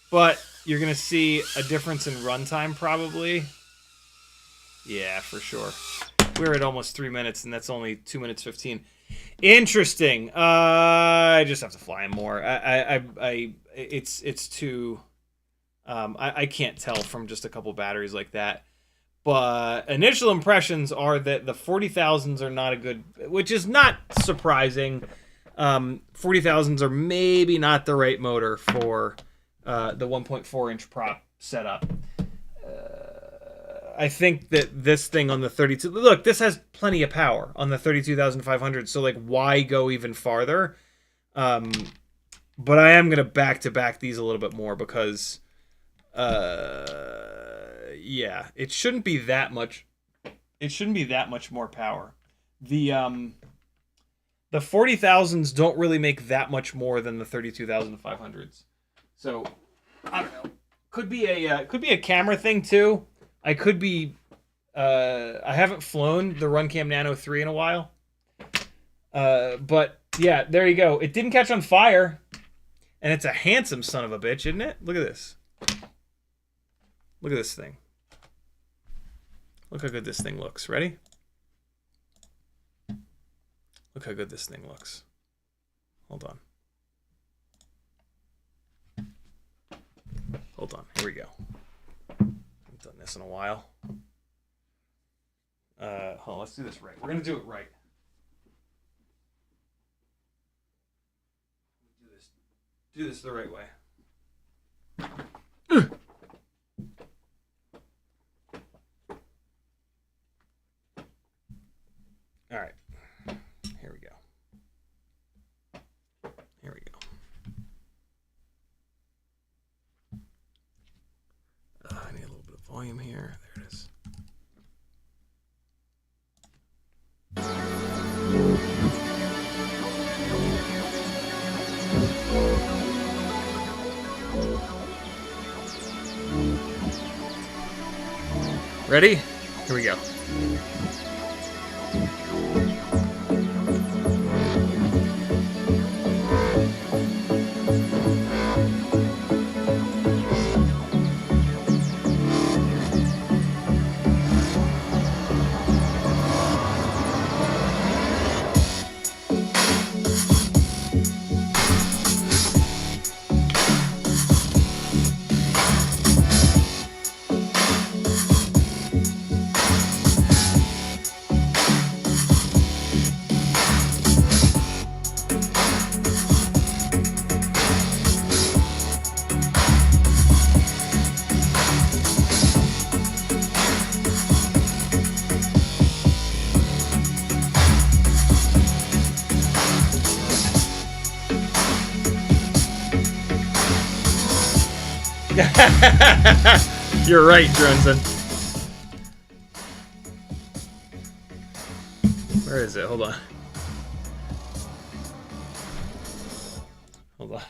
But you're gonna see a difference in runtime probably. Yeah, for sure. We're at almost 3 minutes, and that's only 2 minutes 15. Interesting. I just have to fly him more. It's too. I can't tell from just a couple batteries like that. But initial impressions are that the 40,000s are not a good, which is not surprising. 40,000s are maybe not the right motor for the 1.4-inch prop setup. I think that this thing on the 32... Look, this has plenty of power on the 32,500, so, like, why go even farther? But I am going to back-to-back these a little bit more because, yeah, it shouldn't be that much... It shouldn't be that much more power. The 40,000s don't really make that much more than the 32,500s. So I don't know. Could be a camera thing too. I could be. I haven't flown the Runcam Nano 3 in a while. But yeah, there you go. It didn't catch on fire, and it's a handsome son of a bitch, isn't it? Look at this. Look at this thing. Look how good this thing looks. Ready? Look how good this thing looks. Hold on. Hold on. Here we go. I've done this in a while. Hold on. Let's do this right. We're going to do it right. Do this the right way. All right. Here we go. Here we go. I need a little bit of volume here. There it is. Ready? Here we go. You're right, Dronson. Where is it? Hold on. Hold on.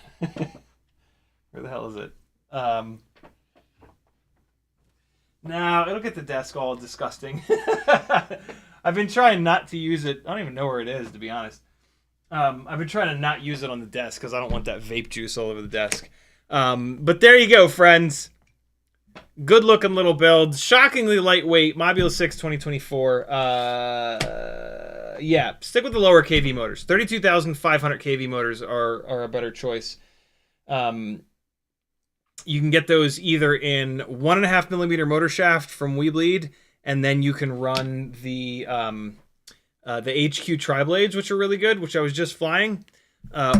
Where the hell is it? No, it'll get the desk all disgusting. I've been trying not to use it. I don't even know where it is, to be honest. I've been trying to not use it on the desk because I don't want that vape juice all over the desk. But there you go, friends. Good looking little build. Shockingly lightweight. Mobula 6 2024. Yeah, stick with the lower kV motors. 32,500 kV motors are a better choice. You can get those either in 1.5 millimeter motor shaft from Weebleed, and then you can run the HQ tri-blades, which are really good, which I was just flying.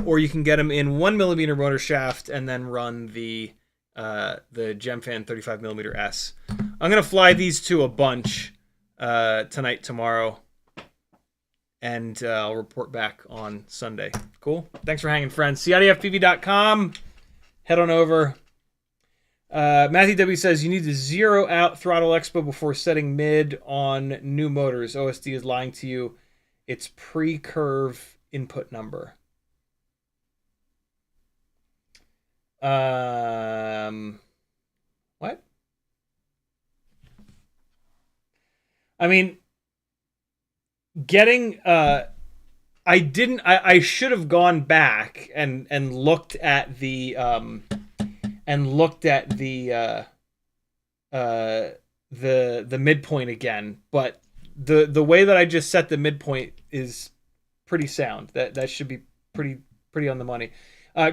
Or you can get them in 1 millimeter motor shaft and then run the Gemfan 35mm S. I'm gonna fly these two a bunch tonight, tomorrow, and I'll report back on Sunday. Cool. Thanks for hanging, friends. CiottiFPV.com. Head on over. Matthew W says you need to zero out throttle expo before setting mid on new motors. OSD is lying to you. It's pre-curve input number. What? I mean, getting I should have gone back and looked at the midpoint again, but the way that I just set the midpoint is pretty sound. That should be pretty on the money.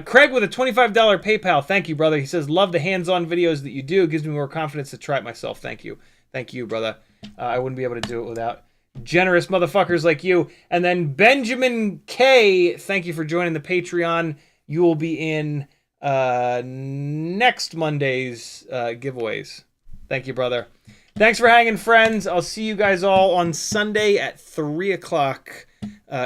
Craig with a $25 PayPal. Thank you, brother. He says, love the hands-on videos that you do. It gives me more confidence to try it myself. Thank you. Thank you, brother. I wouldn't be able to do it without generous motherfuckers like you. And then Benjamin K, thank you for joining the Patreon. You will be in next Monday's giveaways. Thank you, brother. Thanks for hanging, friends. I'll see you guys all on Sunday at 3 o'clock.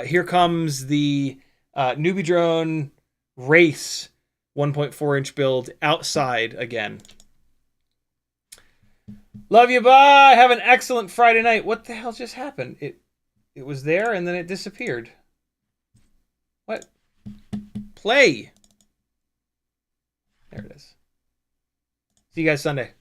Here comes the Newbie Drone Race 1.4-inch build outside again. Love you, bye. Have an excellent Friday night. What the hell just happened? It was there and then it disappeared. What? Play. There it is. See you guys Sunday.